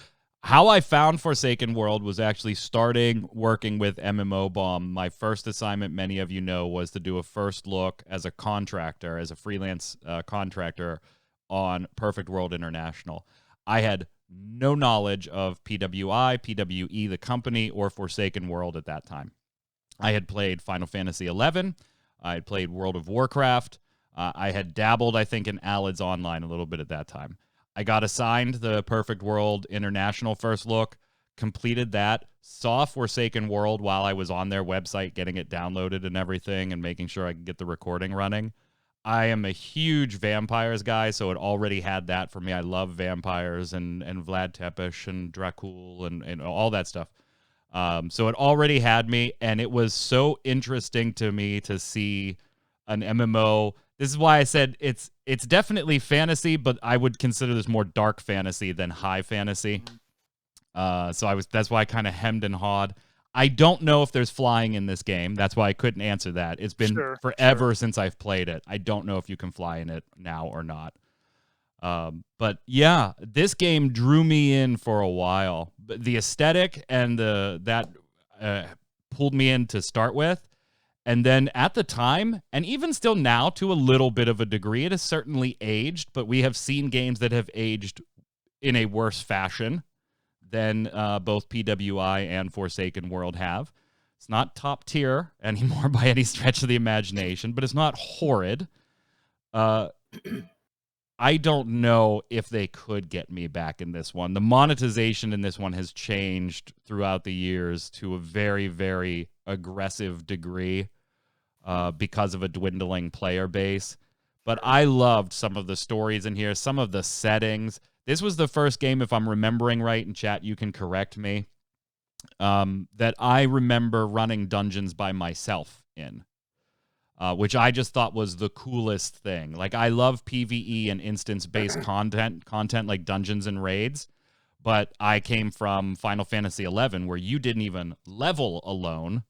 How I found Forsaken World was actually starting working with MMO Bomb. My first assignment, many of you know, was to do a first look as a contractor, as a freelance contractor on Perfect World International. I had no knowledge of PWI, PWE, the company, or Forsaken World at that time. I had played Final Fantasy XI. I had played World of Warcraft. I had dabbled, I think, in Alids Online a little bit at that time. I got assigned the Perfect World International first look, completed that, saw Forsaken World while I was on their website getting it downloaded and everything and making sure I could get the recording running. I am a huge vampires guy, so it already had that for me. I love vampires and Vlad Tepes and Dracul and all that stuff. So it already had me, and it was so interesting to me to see an MMO. This is why I said it's definitely fantasy, but I would consider this more dark fantasy than high fantasy. That's why I kind of hemmed and hawed. I don't know if there's flying in this game. That's why I couldn't answer that. It's been forever since I've played it. I don't know if you can fly in it now or not. But yeah, this game drew me in for a while. The aesthetic and that pulled me in to start with. And then at the time, and even still now to a little bit of a degree, it has certainly aged, but we have seen games that have aged in a worse fashion than both PWI and Forsaken World have. It's not top tier anymore by any stretch of the imagination, but it's not horrid. I don't know if they could get me back in this one. The monetization in this one has changed throughout the years to a very, very aggressive degree because of a dwindling player base. But I loved some of the stories in here, some of the settings. This was the first game, if I'm remembering right, in chat, you can correct me, that I remember running dungeons by myself in, which I just thought was the coolest thing. Like, I love PvE and instance-based content like dungeons and raids, but I came from Final Fantasy XI, where you didn't even level alone,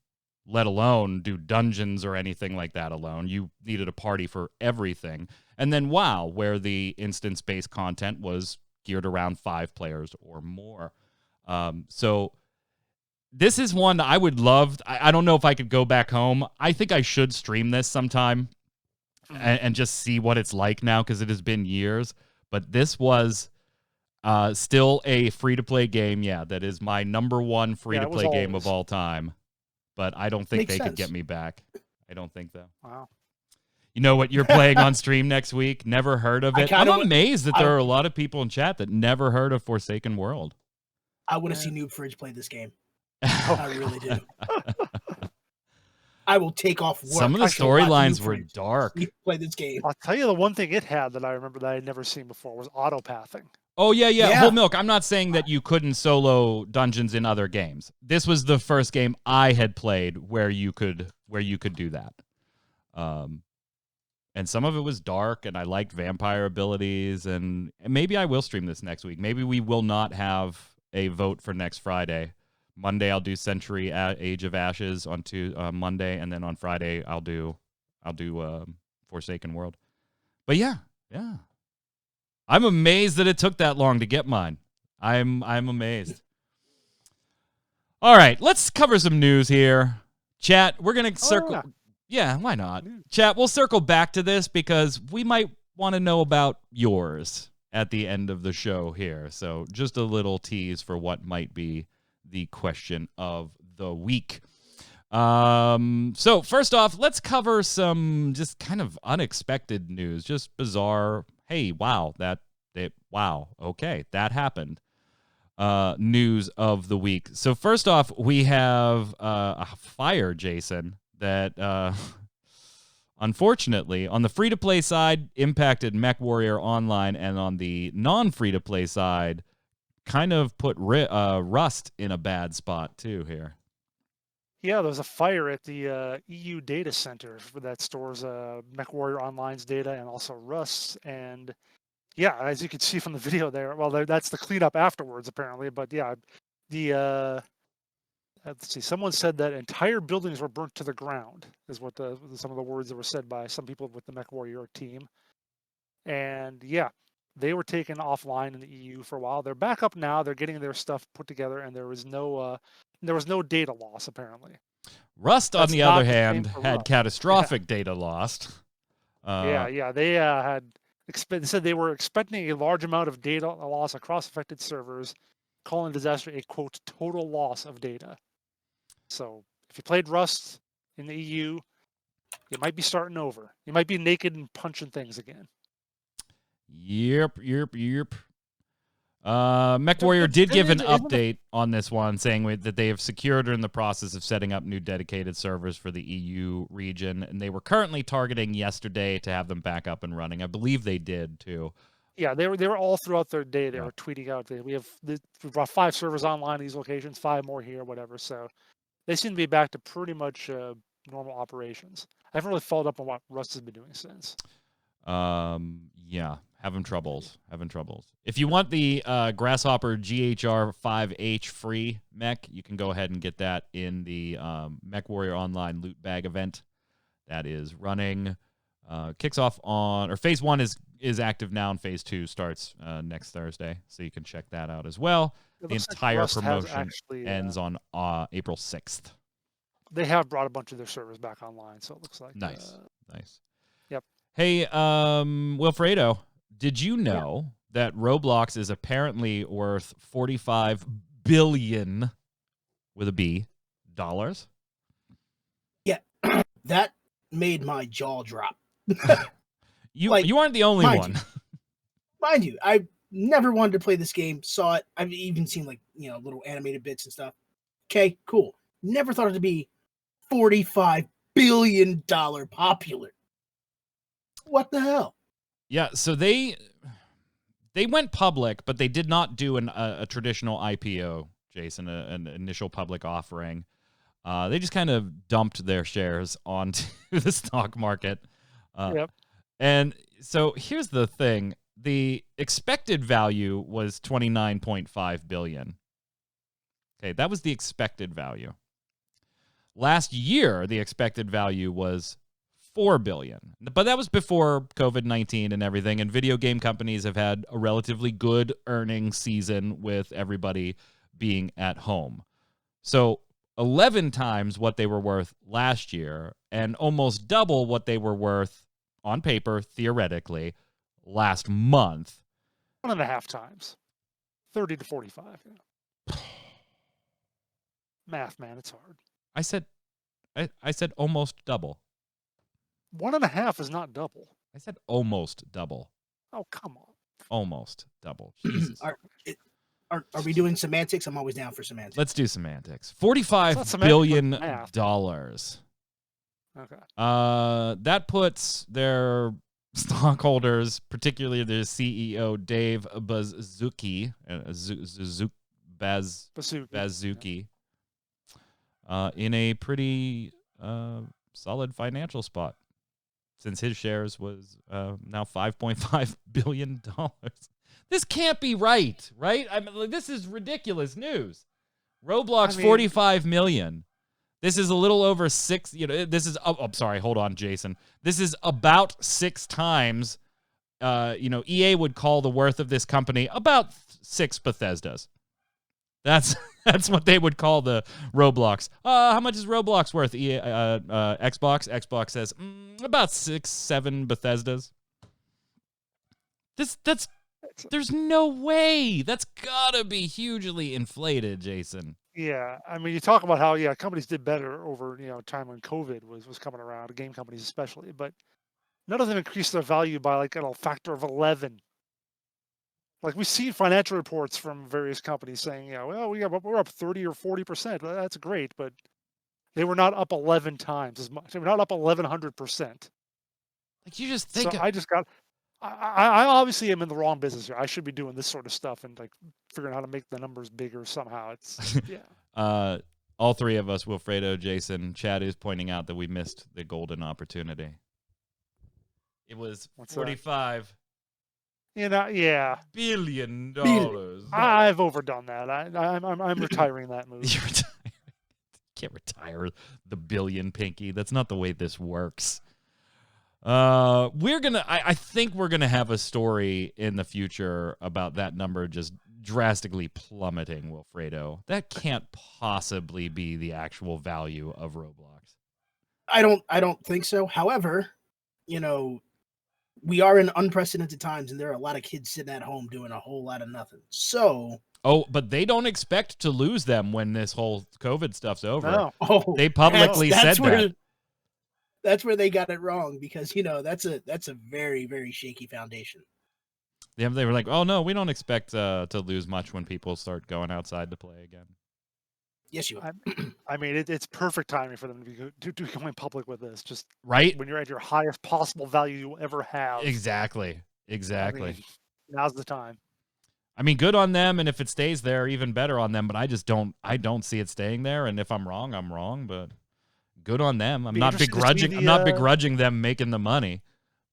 let alone do dungeons or anything like that alone. You needed a party for everything. And then WoW, where the instance-based content was geared around 5 players or more. So this is one I would love. I don't know if I could go back home. I think I should stream this sometime and just see what it's like now, because it has been years. But this was still a free-to-play game, that is my number one free-to-play game of all time. But I don't think they could get me back. I don't think, though. Wow. You know what you're playing on stream next week? Never heard of it. I'm amazed that there are a lot of people in chat that never heard of Forsaken World. I want to see Noob Fridge play this game. I really do. I will take off work. Some of the storylines were dark. Play this game. I'll tell you the one thing it had that I remember that I had never seen before was autopathing. Oh, yeah. Whole milk. I'm not saying that you couldn't solo dungeons in other games. This was the first game I had played where you could do that. And some of it was dark, and I liked vampire abilities, and maybe I will stream this next week. Maybe we will not have a vote for next Friday. Monday I'll do Century Age of Ashes on Monday, and then on Friday I'll do Forsaken World. But yeah. I'm amazed that it took that long to get mine. I'm amazed. All right, let's cover some news here. Chat, we're going to circle. Yeah, why not? Chat, we'll circle back to this because we might want to know about yours at the end of the show here. So just a little tease for what might be the question of the week. So first off, let's cover some just kind of unexpected news, just bizarre. Hey, wow, okay, that happened. News of the week. So first off, we have a fire, Jason, that unfortunately, on the free-to-play side, impacted MechWarrior Online, and on the non-free-to-play side, kind of put Rust in a bad spot too here. Yeah, there was a fire at the EU data center that stores MechWarrior Online's data and also Rust's. And yeah, as you can see from the video there, well, that's the cleanup afterwards, apparently. But yeah, let's see, someone said that entire buildings were burnt to the ground, is what some of the words that were said by some people with the MechWarrior team. And yeah, they were taken offline in the EU for a while. They're back up now. They're getting their stuff put together, and there was no data loss, apparently. Rust, on the other hand, had catastrophic data lost. They said they were expecting a large amount of data loss across affected servers, calling the disaster a, quote, total loss of data. So if you played Rust in the EU, you might be starting over. You might be naked and punching things again. Yep. MechWarrior did give an isn't it- update on this one, saying that they have secured or in the process of setting up new dedicated servers for the EU region, and they were currently targeting yesterday to have them back up and running. I believe they did too. Yeah, they were all throughout their day. They Yeah. were tweeting out that we brought 5 servers online in these locations, 5 more here, whatever. So they seem to be back to pretty much normal operations. I haven't really followed up on what Rust has been doing since. Yeah, having troubles. If you want the Grasshopper GHR5H free mech, you can go ahead and get that in the MechWarrior Online loot bag event that is running. Kicks off on, or phase 1 is active now, and phase 2 starts next Thursday, so you can check that out as well. The entire Rust has promotion actually, ends on April 6th. They have brought a bunch of their servers back online, so it looks like Nice. Yep. Hey, Wilfredo, did you know that Roblox is apparently worth $45 billion with a B dollars? Yeah, that made my jaw drop. You aren't the only one. Mind you, I never wanted to play this game. Saw it. I've even seen little animated bits and stuff. Okay, cool. Never thought it to be $45 billion popular. What the hell? Yeah, so they went public, but they did not do a traditional IPO, Jason, an initial public offering. They just kind of dumped their shares onto the stock market. Yep. And so here's the thing. The expected value was $29.5 billion. Okay, that was the expected value. Last year, the expected value was $4 billion. But that was before COVID-19 and everything, and video game companies have had a relatively good earnings season with everybody being at home. So 11 times what they were worth last year and almost double what they were worth on paper, theoretically, last month. 1.5 times. 30 to 45. Yeah. Math, man, it's hard. I said almost double. 1.5 is not double. I said almost double. Oh, come on. Almost double. Jesus. Are we doing semantics? I'm always down for semantics. Let's do semantics. $45 semantics, billion but math. dollars. Okay. That puts their stockholders, particularly their CEO Dave Baszucki, Baszucki, in a pretty solid financial spot, since his shares was now $5.5 billion. This can't be right? I mean, this is ridiculous news. Roblox, $45 million. This is a little over 6. This is. Oh, I'm sorry. Hold on, Jason. This is about 6 times. EA would call the worth of this company about 6 Bethesdas. That's what they would call the Roblox. How much is Roblox worth? Xbox. Xbox says about 6-7 Bethesdas. There's no way. That's gotta be hugely inflated, Jason. Yeah, I mean, you talk about how companies did better over time when COVID was coming around, game companies especially, but none of them increased their value by like a factor of 11. Like we've seen financial reports from various companies saying, well, we're up 30 or 40%. Well, that's great, but they were not up 11 times as much. They were not up 1,100%. Like you just think. So I obviously am in the wrong business here. I should be doing this sort of stuff and like figuring out how to make the numbers bigger somehow. It's all 3 of us, Wilfredo, Jason, Chad, is pointing out that we missed the golden opportunity. It was $45 billion. I've overdone that. I'm retiring that move. You're retiring. Can't retire the billion, Pinky. That's not the way this works. I think we're gonna have a story in the future about that number just drastically plummeting, Wilfredo. That can't possibly be the actual value of Roblox. I don't think so. However, we are in unprecedented times, and there are a lot of kids sitting at home doing a whole lot of nothing. So. Oh, but they don't expect to lose them when this whole COVID stuff's over. No. Oh, they publicly said that. That's where they got it wrong, because that's a very, very shaky foundation. They were like, oh, no, we don't expect to lose much when people start going outside to play again. Yes, you are. I mean, it's perfect timing for them to be going public with this. Just Right? when you're at your highest possible value you'll ever have. Exactly. I Exactly. mean, now's the time. I mean, good on them, and if it stays there, even better on them. But I don't see it staying there. And if I'm wrong, I'm wrong. But good on them. I'm Be not interesting to see begrudging. I'm not begrudging them making the money.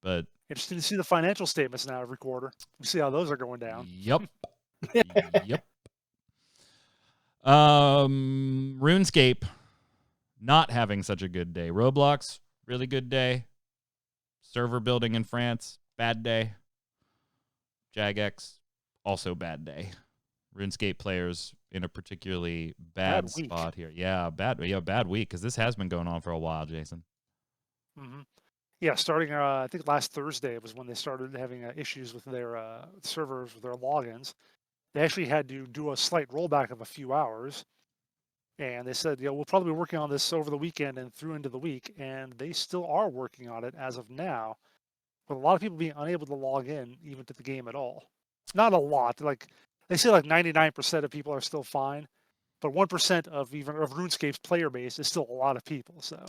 But interesting to see the financial statements now every quarter. We see how those are going down. Yep. Yep. RuneScape not having such a good day. Roblox, really good day. Server building in France, bad day. Jagex, also bad day. RuneScape players in a particularly bad spot here. Yeah, bad week, because this has been going on for a while, Jason. Mm-hmm. Yeah, starting I think last Thursday was when they started having issues with their servers, with their logins. They actually had to do a slight rollback of a few hours. And they said, we'll probably be working on this over the weekend and through into the week. And they still are working on it as of now. But a lot of people being unable to log in even to the game at all. Not a lot. Like they say, like 99% of people are still fine. But 1% of RuneScape's player base is still a lot of people. So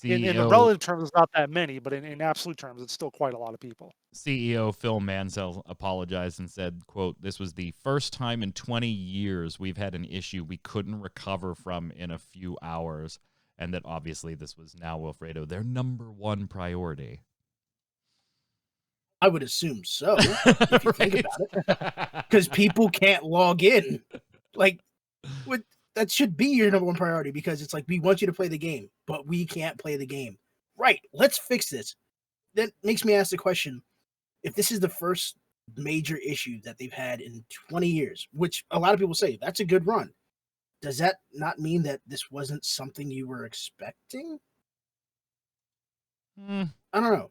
in the relative terms, it's not that many, but in absolute terms, it's still quite a lot of people. CEO Phil Mansell apologized and said, quote, "This was the first time in 20 years we've had an issue we couldn't recover from in a few hours." And that obviously this was now, Wilfredo, their number one priority. I would assume so, if you think about it. Because people can't log in. Like, that should be your number one priority, because it's like, we want you to play the game, but we can't play the game. Right, let's fix this. That makes me ask the question, if this is the first major issue that they've had in 20 years, which a lot of people say, that's a good run, does that not mean that this wasn't something you were expecting? I don't know.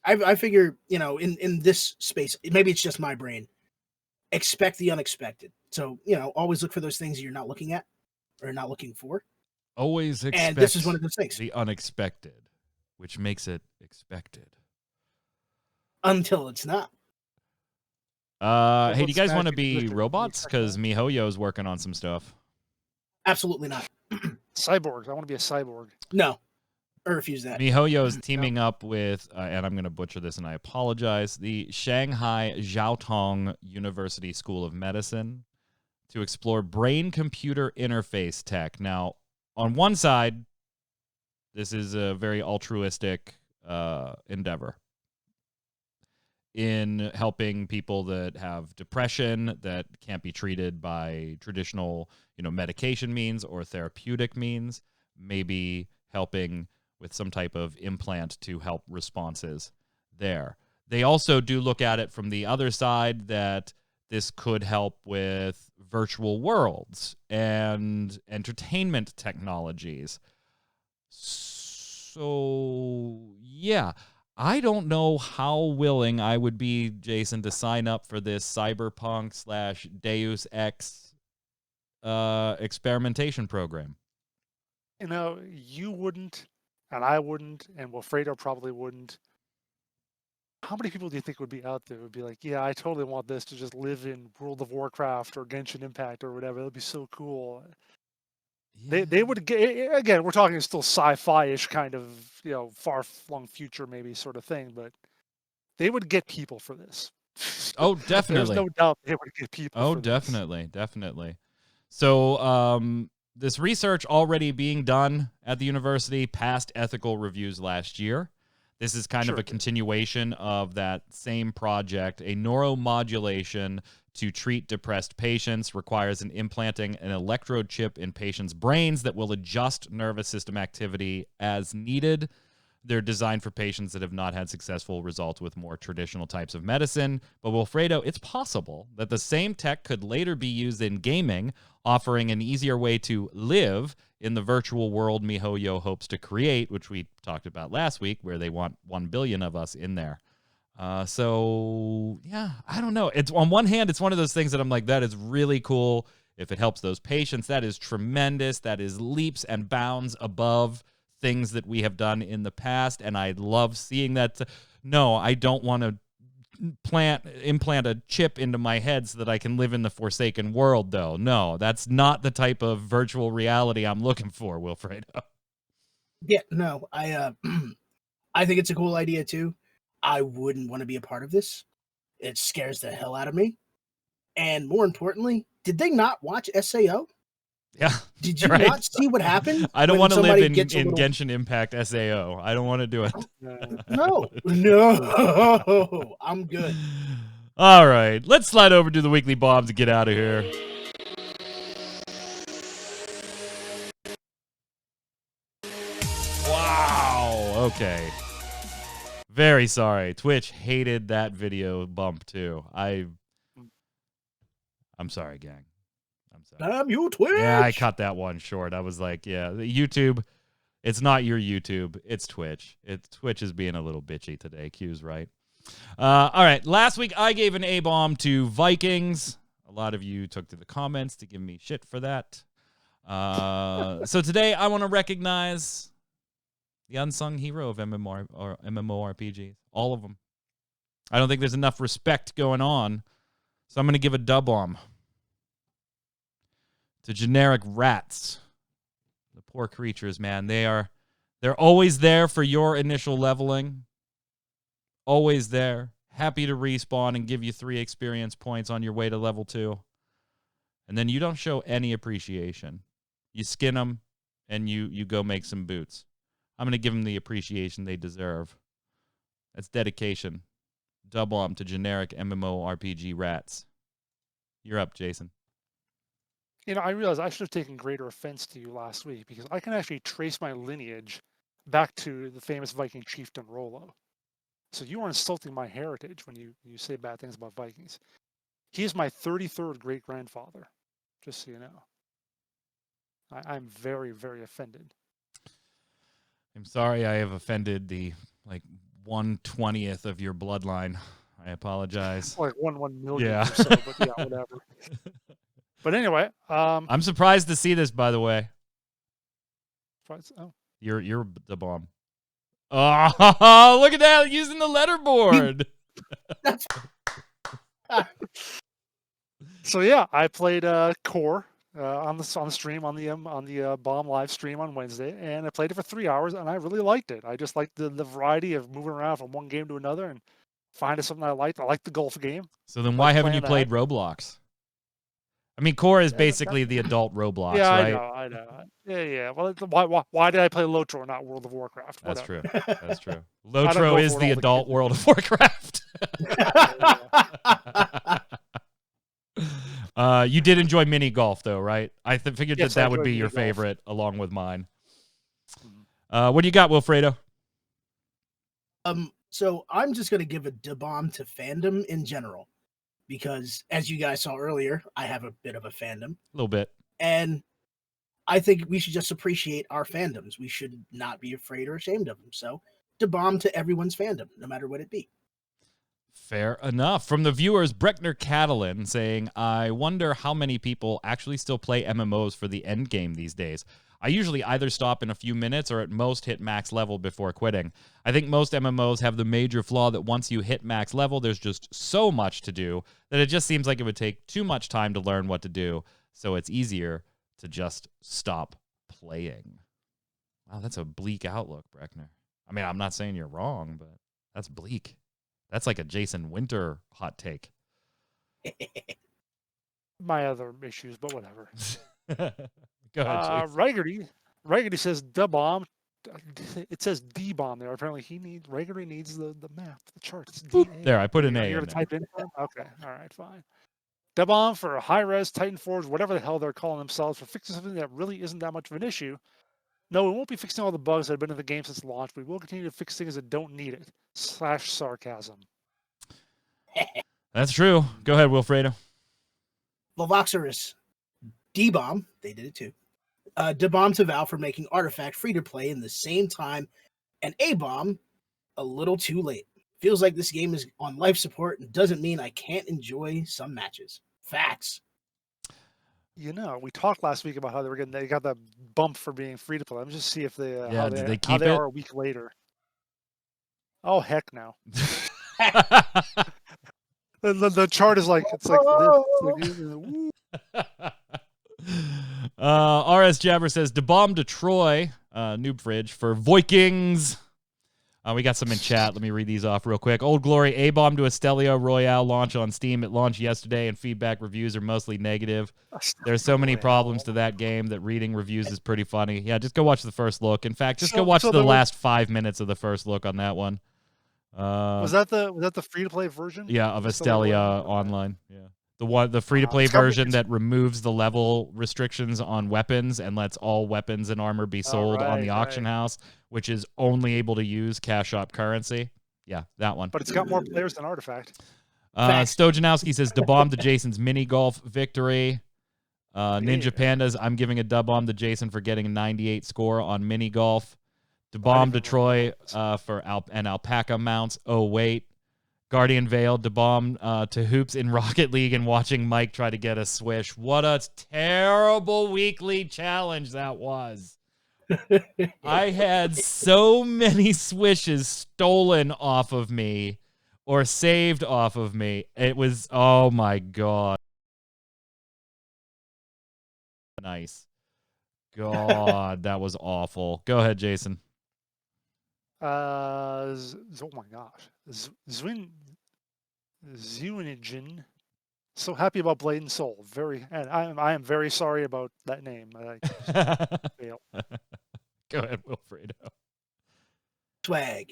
I figure, in this space, maybe it's just my brain, expect the unexpected. So, always look for those things you're not looking at or not looking for. Always expect and this is one of those things. The unexpected, which makes it expected. Until it's not. Hey, do you guys want to be robots? Because MiHoYo is working on some stuff. Absolutely not. Cyborgs. I want to be a cyborg. No. I refuse that. MiHoYo is teaming up with, and I'm going to butcher this and I apologize, the Shanghai Jiaotong University School of Medicine to explore brain-computer interface tech. Now, on one side, this is a very altruistic endeavor in helping people that have depression that can't be treated by traditional, medication means or therapeutic means, maybe helping with some type of implant to help responses there. They also do look at it from the other side that this could help with virtual worlds and entertainment technologies. So, yeah, I don't know how willing I would be, Jason, to sign up for this cyberpunk/Deus Ex experimentation program. You wouldn't, and I wouldn't, and Wilfredo probably wouldn't. How many people do you think would be out there would be like, yeah, I totally want this to just live in World of Warcraft or Genshin Impact or whatever. That'd be so cool. Yeah. They would get, again, we're talking still sci-fi-ish kind of, far-flung future maybe sort of thing, but they would get people for this. Oh, definitely. There's no doubt they would get people for definitely, definitely. So, this research already being done at the university passed ethical reviews last year. This is kind of a continuation of that same project. A neuromodulation to treat depressed patients requires implanting an electrode chip in patients' brains that will adjust nervous system activity as needed. They're designed for patients that have not had successful results with more traditional types of medicine. But Wilfredo, it's possible that the same tech could later be used in gaming, offering an easier way to live in the virtual world MiHoYo hopes to create, which we talked about last week, where they want 1 billion of us in there. So, yeah, I don't know. It's on one hand, it's one of those things that I'm like, that is really cool. If it helps those patients, that is tremendous. That is leaps and bounds above things that we have done in the past, and I love seeing that. No, I don't want to implant a chip into my head so that I can live in the Forsaken world, though. No, that's not the type of virtual reality I'm looking for, Wilfredo. Yeah, no, I think it's a cool idea too. I wouldn't want to be a part of this. It scares the hell out of me. And more importantly, did they not watch SAO? Yeah. Did you right. not see what happened? I don't when want to live somebody in gets a little- Genshin Impact SAO. I don't want to do it. No, no, I'm good. All right, let's slide over to the weekly bombs and get out of here. Wow. Okay. Very sorry. Twitch hated that video bump too. I'm sorry, gang. I'm sorry. Damn you, Twitch! Yeah, I cut that one short. I was like, yeah, the YouTube. It's not your YouTube. It's Twitch. Twitch is being a little bitchy today. Q's right. All right. Last week, I gave an A-bomb to Vikings. A lot of you took to the comments to give me shit for that. So today, I want to recognize the unsung hero of MMORPGs. All of them. I don't think there's enough respect going on. So I'm going to give a dub-bomb to generic rats. The poor creatures, man. They're always there for your initial leveling. Always there. Happy to respawn and give you 3 experience points on your way to level 2. And then you don't show any appreciation. You skin them and you go make some boots. I'm going to give them the appreciation they deserve. That's dedication. Double them to generic MMORPG rats. You're up, Jason. You know, I realized I should have taken greater offense to you last week because I can actually trace my lineage back to the famous Viking chieftain Rollo. So you are insulting my heritage when you say bad things about Vikings. He is my 33rd great-grandfather, just so you know. I'm very, very offended. I'm sorry I have offended the 1/20th of your bloodline. I apologize. Like 1/1,000,000 Yeah. or so, but yeah, whatever. But anyway, I'm surprised to see this, by the way. oh. You're the bomb. Oh, look at that! Using the letterboard. So yeah, I played Core on the stream on the Bomb live stream on Wednesday, and I played it for 3 hours, and I really liked it. I just liked the variety of moving around from one game to another and finding something I liked. I liked the golf game. So then, why haven't you playing played Roblox? I mean, Core is basically the adult Roblox, Yeah, right? I know. Yeah. Well, why did I play Lotro, not World of Warcraft? That's Whatever. true. That's true. go Lotro is for it the all the adult kids. World of Warcraft. You did enjoy mini golf, though, right? I figured Yes, I that would enjoyed be mini your golf. favorite, along with mine. What do you got, Wilfredo? So I'm just gonna give a bomb to fandom in general, because as you guys saw earlier, I have a bit of a fandom, A little bit. and I think we should just appreciate our fandoms. We should not be afraid or ashamed of them. So, bomb to everyone's fandom, no matter what it be. Fair enough. From the viewers, Breckner Catalan saying, I wonder how many people actually still play MMOs for the end game these days. I usually either stop in a few minutes or at most hit max level before quitting. I think most MMOs have the major flaw that once you hit max level, there's just so much to do that it just seems like it would take too much time to learn what to do, so it's easier to just stop playing. Wow, that's a bleak outlook, Breckner. I mean, I'm not saying you're wrong, but that's bleak. That's like a Jason Winter hot take. My other issues, but whatever. Go ahead, Jason. Raggedy says the bomb. It says D bomb there. Apparently, Raggedy needs the map, the charts. There, I put an A You're in gonna there. type in for him? Okay, all right, fine. The bomb for high res Titan Forge, whatever the hell they're calling themselves, for fixing something that really isn't that much of an issue. No, we won't be fixing all the bugs that have been in the game since launch. We will continue to fix things that don't need it. /sarcasm. That's true. Go ahead, Wilfredo. Lovoxerus, D-bomb, they did it too. D-bomb to Valve for making Artifact free to play in the same time, and A-bomb, a little too late. Feels like this game is on life support and doesn't mean I can't enjoy some matches. Facts. You know, we talked last week about how they got that bump for being free to play. Let me just see if they Yeah, did they keep it? are a week later. Oh heck no. The chart is like it's like this. Woo. RS Jabber says, "Da bomb to Troy, Noob Fridge, for Vikings." We got some in chat. Let me read these off real quick. Old Glory, A-Bomb to Estelio Royale launch on Steam. It launched yesterday, and feedback reviews are mostly negative. There's so many problems to that game that reading reviews is pretty funny. Yeah, just go watch the first look. In fact, just go watch the last 5 minutes of the first look on that one. Was that the free-to-play version? Yeah, of Estelia Online. Yeah. The free-to-play version that removes the level restrictions on weapons and lets all weapons and armor be sold on the auction house, which is only able to use cash shop currency. Yeah, that one. But it's got more players than Artifact. Stojanowski says, "Da bomb to Jason's mini golf victory." Ninja Pandas, I'm giving a da bomb to Jason for getting a 98 score on mini golf. Da bomb to Troy for alpaca mounts. Oh, wait. Guardian Veil, da bomb to Hoops in Rocket League and watching Mike try to get a swish. What a terrible weekly challenge that was. I had so many swishes stolen off of me or saved off of me. It was, oh my God. Nice. God, that was awful. Go ahead, Jason. Oh my gosh. Zunigen. So happy about Blade and Soul. And I am very sorry about that name. Go ahead, Wilfredo. Swag.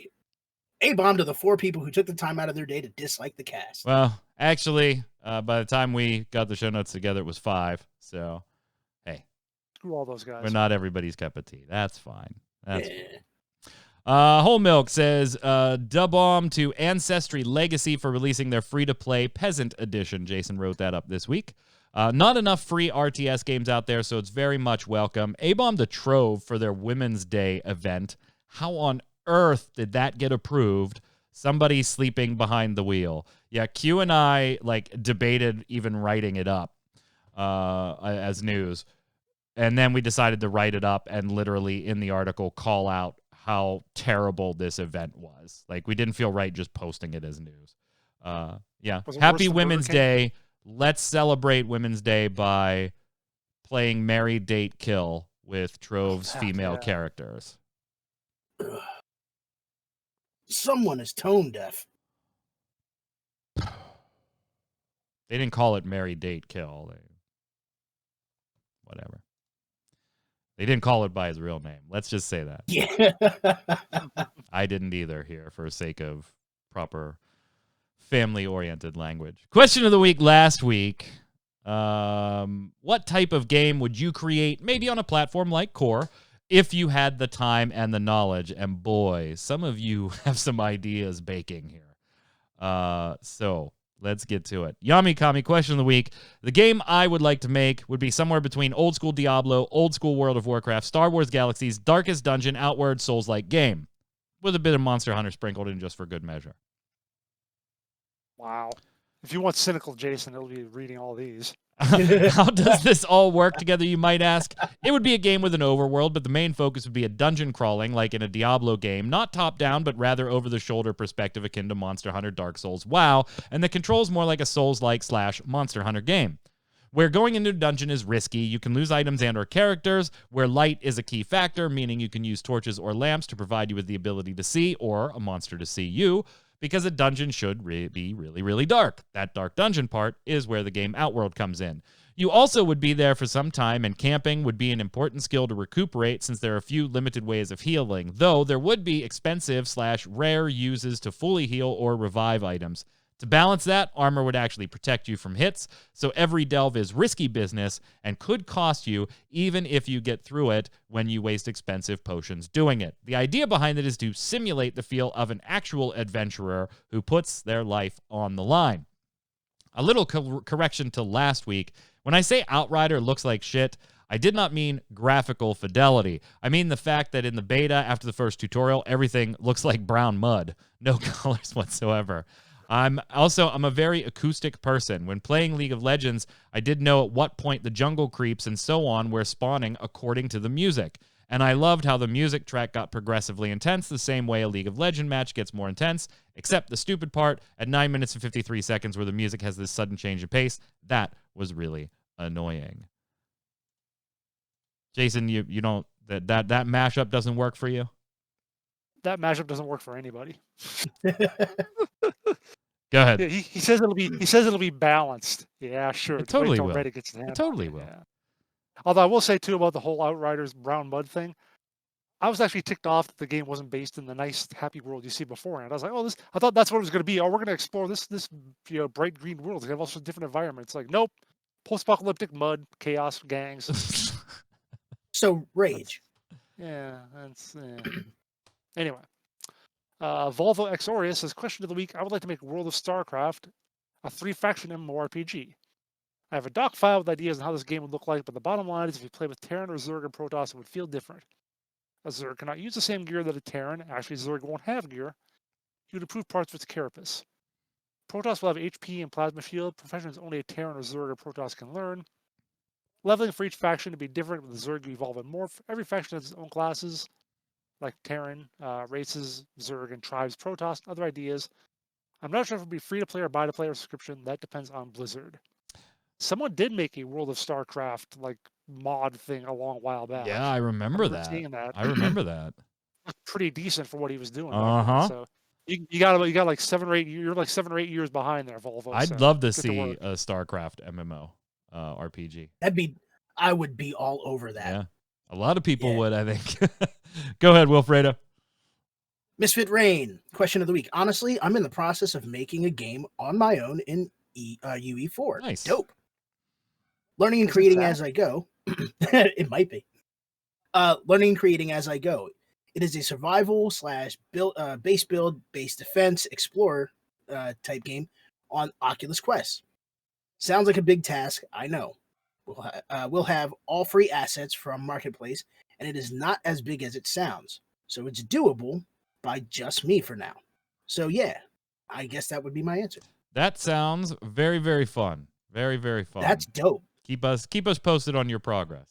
A-bomb to the 4 people who took the time out of their day to dislike the cast. Well, actually, by the time we got the show notes together, it was 5. So, hey. Screw all those guys. We're not everybody's cup of tea. That's fine. That's fine. Whole Milk says, "Da bomb to Ancestry Legacy for releasing their free-to-play Peasant Edition." Jason wrote that up this week. Not enough free RTS games out there, so it's very much welcome. A-bomb to Trove for their Women's Day event. How on earth did that get approved? Somebody sleeping behind the wheel. Yeah, Q and I debated even writing it up as news. And then we decided to write it up and literally in the article call out how terrible this event was. We didn't feel right just posting it as news. Yeah. Happy Women's Day. Let's celebrate Women's Day by playing Marry, Date, Kill with Trove's female characters. Someone is tone deaf. They didn't call it Marry, Date, Kill. Whatever. They didn't call it by his real name. Let's just say that. Yeah. I didn't either here for sake of proper family-oriented language. Question of the week last week. What type of game would you create, maybe on a platform like Core, if you had the time and the knowledge? And boy, some of you have some ideas baking here. So let's get to it. Yami Kami, question of the week. The game I would like to make would be somewhere between old school Diablo, old school World of Warcraft, Star Wars Galaxies, Darkest Dungeon, Outward, Souls-like game, with a bit of Monster Hunter sprinkled in just for good measure. Wow. If you want cynical Jason, he'll be reading all these. How does this all work together, you might ask? It would be a game with an overworld, but the main focus would be a dungeon crawling, like in a Diablo game, not top-down, but rather over-the-shoulder perspective akin to Monster Hunter, Dark Souls, WoW, and the controls more like a Souls-like / Monster Hunter game. Where going into a dungeon is risky, you can lose items and or characters, where light is a key factor, meaning you can use torches or lamps to provide you with the ability to see, or a monster to see you, because a dungeon should be really, really dark. That dark dungeon part is where the game Outworld comes in. You also would be there for some time, and camping would be an important skill to recuperate since there are a few limited ways of healing, though there would be expensive / rare uses to fully heal or revive items. To balance that, armor would actually protect you from hits, so every delve is risky business and could cost you even if you get through it when you waste expensive potions doing it. The idea behind it is to simulate the feel of an actual adventurer who puts their life on the line. A little correction to last week. When I say Outrider looks like shit, I did not mean graphical fidelity. I mean the fact that in the beta, after the first tutorial, everything looks like brown mud. No colors whatsoever. I'm a very acoustic person. When playing League of Legends, I did know at what point the jungle creeps and so on were spawning according to the music. And I loved how the music track got progressively intense the same way a League of Legends match gets more intense, except the stupid part at 9 minutes and 53 seconds where the music has this sudden change of pace. That was really annoying. Jason, you don't that mashup doesn't work for you? That mashup doesn't work for anybody. Go ahead. Yeah, he says it'll be balanced. Yeah, sure. It totally will. Reddit gets It totally will. Yeah. Although I will say too about the whole Outriders brown mud thing, I was actually ticked off that the game wasn't based in the nice happy world you see beforehand. I was like, oh, I thought that's what it was going to be. Oh, we're going to explore this bright green world. They have all sorts of different environments. Like, nope, post-apocalyptic mud, chaos, gangs. So rage. That's anyway. Volvo Xorius says, question of the week, I would like to make World of StarCraft a 3-faction MMORPG. I have a doc file with ideas on how this game would look like, but the bottom line is if you play with Terran or Zerg and Protoss, it would feel different. A Zerg cannot use the same gear that a Terran. Actually, Zerg won't have gear. He would improve parts of its carapace. Protoss will have HP and Plasma Shield, professions only a Terran or Zerg or Protoss can learn. Leveling for each faction to be different, with the Zerg evolve and morph. Every faction has its own classes, like Terran, races, Zerg, and tribes, Protoss, and other ideas. I'm not sure if it would be free to play or buy to play or subscription. That depends on Blizzard. Someone did make a World of StarCraft like mod thing a long while back. Yeah, I remember that. I remember that. Pretty decent for what he was doing. So you got like 7 or 8. You're like 7 or 8 years behind there, Volvo. I'd love to see a StarCraft MMO RPG. I would be all over that. Yeah, a lot of people would, I think. Go ahead, Wilfredo. Misfit Rain, question of the week. Honestly, I'm in the process of making a game on my own in UE4. Nice. Dope. Learning and creating as I go. It might be. Learning and creating as I go. It is a survival / base build, base defense, explorer type game on Oculus Quest. Sounds like a big task, I know. We'll have all free assets from Marketplace, and it is not as big as it sounds. So it's doable by just me for now. So yeah, I guess that would be my answer. That sounds very, very fun. Very, very fun. That's dope. Keep us posted on your progress.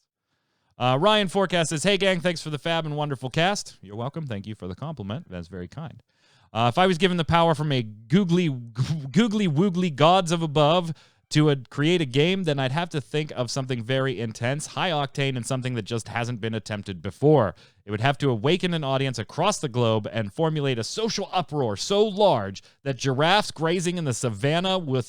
Ryan Forecast says, hey, gang, thanks for the fab and wonderful cast. You're welcome. Thank you for the compliment. That's very kind. If I was given the power from a googly woogly gods of above to create a game, then I'd have to think of something very intense, high octane, and something that just hasn't been attempted before. It would have to awaken an audience across the globe and formulate a social uproar so large that giraffes grazing in the savannah will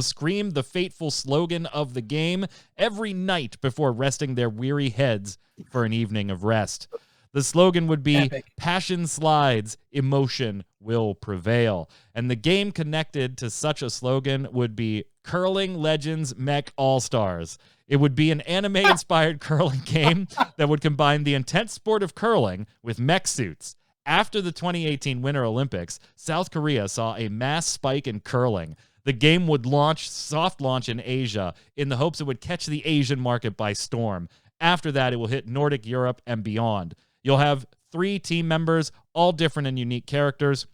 scream the fateful slogan of the game every night before resting their weary heads for an evening of rest. The slogan would be, Epic. Passion slides, emotion will prevail. And the game connected to such a slogan would be Curling Legends Mech All-Stars. It would be an anime-inspired curling game that would combine the intense sport of curling with mech suits. After the 2018 Winter Olympics, South Korea saw a mass spike in curling. The game would soft launch in Asia in the hopes it would catch the Asian market by storm. After that, it will hit Nordic Europe and beyond. You'll have 3 team members, all different and unique characters,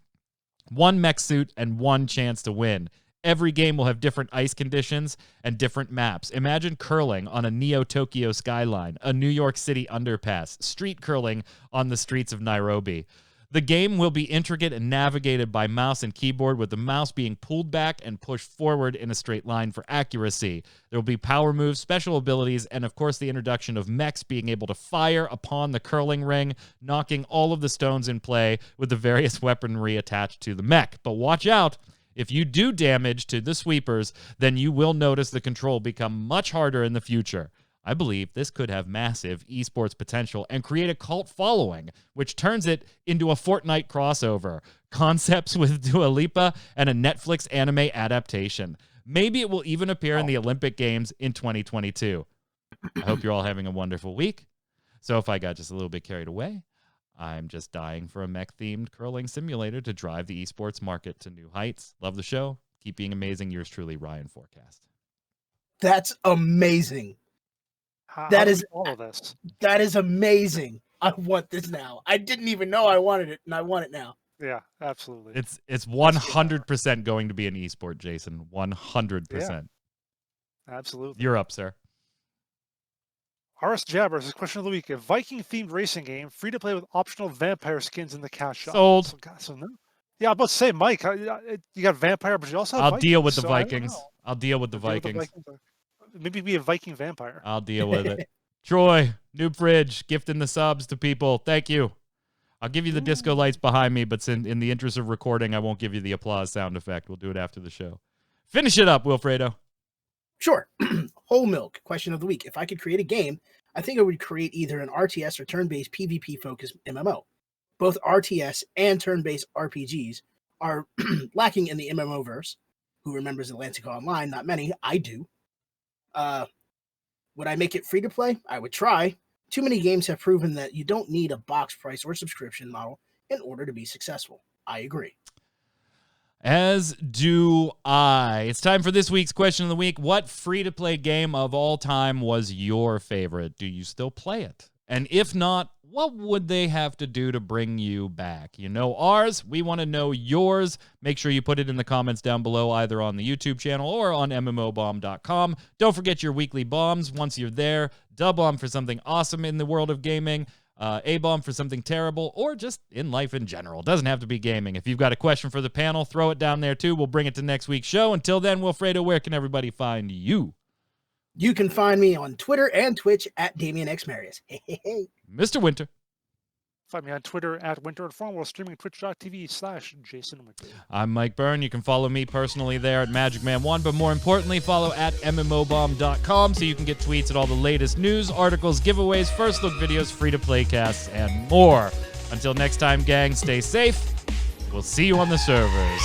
1 mech suit, and 1 chance to win. Every game will have different ice conditions and different maps. Imagine curling on a Neo-Tokyo skyline, a New York City underpass, street curling on the streets of Nairobi. The game will be intricate and navigated by mouse and keyboard, with the mouse being pulled back and pushed forward in a straight line for accuracy. There will be power moves, special abilities, and of course the introduction of mechs being able to fire upon the curling ring, knocking all of the stones in play with the various weaponry attached to the mech. But watch out! If you do damage to the sweepers, then you will notice the control become much harder in the future. I believe this could have massive esports potential and create a cult following, which turns it into a Fortnite crossover, concepts with Dua Lipa, and a Netflix anime adaptation. Maybe it will even appear in the Olympic Games in 2022. I hope you're all having a wonderful week. So if I got just a little bit carried away, I'm just dying for a mech-themed curling simulator to drive the esports market to new heights. Love the show. Keep being amazing. Yours truly, Ryan Forecast. That's amazing. That is amazing. I want this now. I didn't even know I wanted it, and I want it now. Yeah, absolutely. It's 100% going to be an esport, Jason. 100%. Yeah, absolutely. You're up, sir. RS Jabbers, this question of the week. A Viking-themed racing game, free to play with optional vampire skins in the cash shop. Sold. So no. Yeah, I'm about to say, Mike, you got vampire, but you also have I'll Vikings, deal with the so I don't Vikings. know. I'll deal with the Deal with the Vikings. Maybe be a Viking vampire. I'll deal with it. Troy, Noob Fridge, gifting the subs to people. Thank you. I'll give you the disco lights behind me, but in the interest of recording, I won't give you the applause sound effect. We'll do it after the show. Finish it up, Wilfredo. Sure. Whole Milk, question of the week. If I could create a game, I think I would create either an RTS or turn-based PvP-focused MMO. Both RTS and turn-based RPGs are lacking in the MMO-verse. Who remembers Atlantic Online? Not many. I do. Would I make it free-to-play? I would try. Too many games have proven that you don't need a box price or subscription model in order to be successful. I agree. As do I. It's time for this week's question of the week. What free-to-play game of all time was your favorite? Do you still play it? And if not, what would they have to do to bring you back? You know ours. We want to know yours. Make sure you put it in the comments down below, either on the YouTube channel or on mmobomb.com. Don't forget your weekly bombs. Once you're there, D-bomb for something awesome in the world of gaming, A-bomb for something terrible, or just in life in general. Doesn't have to be gaming. If you've got a question for the panel, throw it down there too. We'll bring it to next week's show. Until then, Wilfredo, where can everybody find you? You can find me on Twitter and Twitch at DamianXMarius. Mr. Winter. Find me on Twitter at WinterInform or streaming twitch.tv/JasonWinter. I'm Mike Byrne. You can follow me personally there at MagicMan1, but more importantly, follow at mmobomb.com so you can get tweets at all the latest news, articles, giveaways, first look videos, free-to-play casts, and more. Until next time, gang, stay safe. We'll see you on the servers.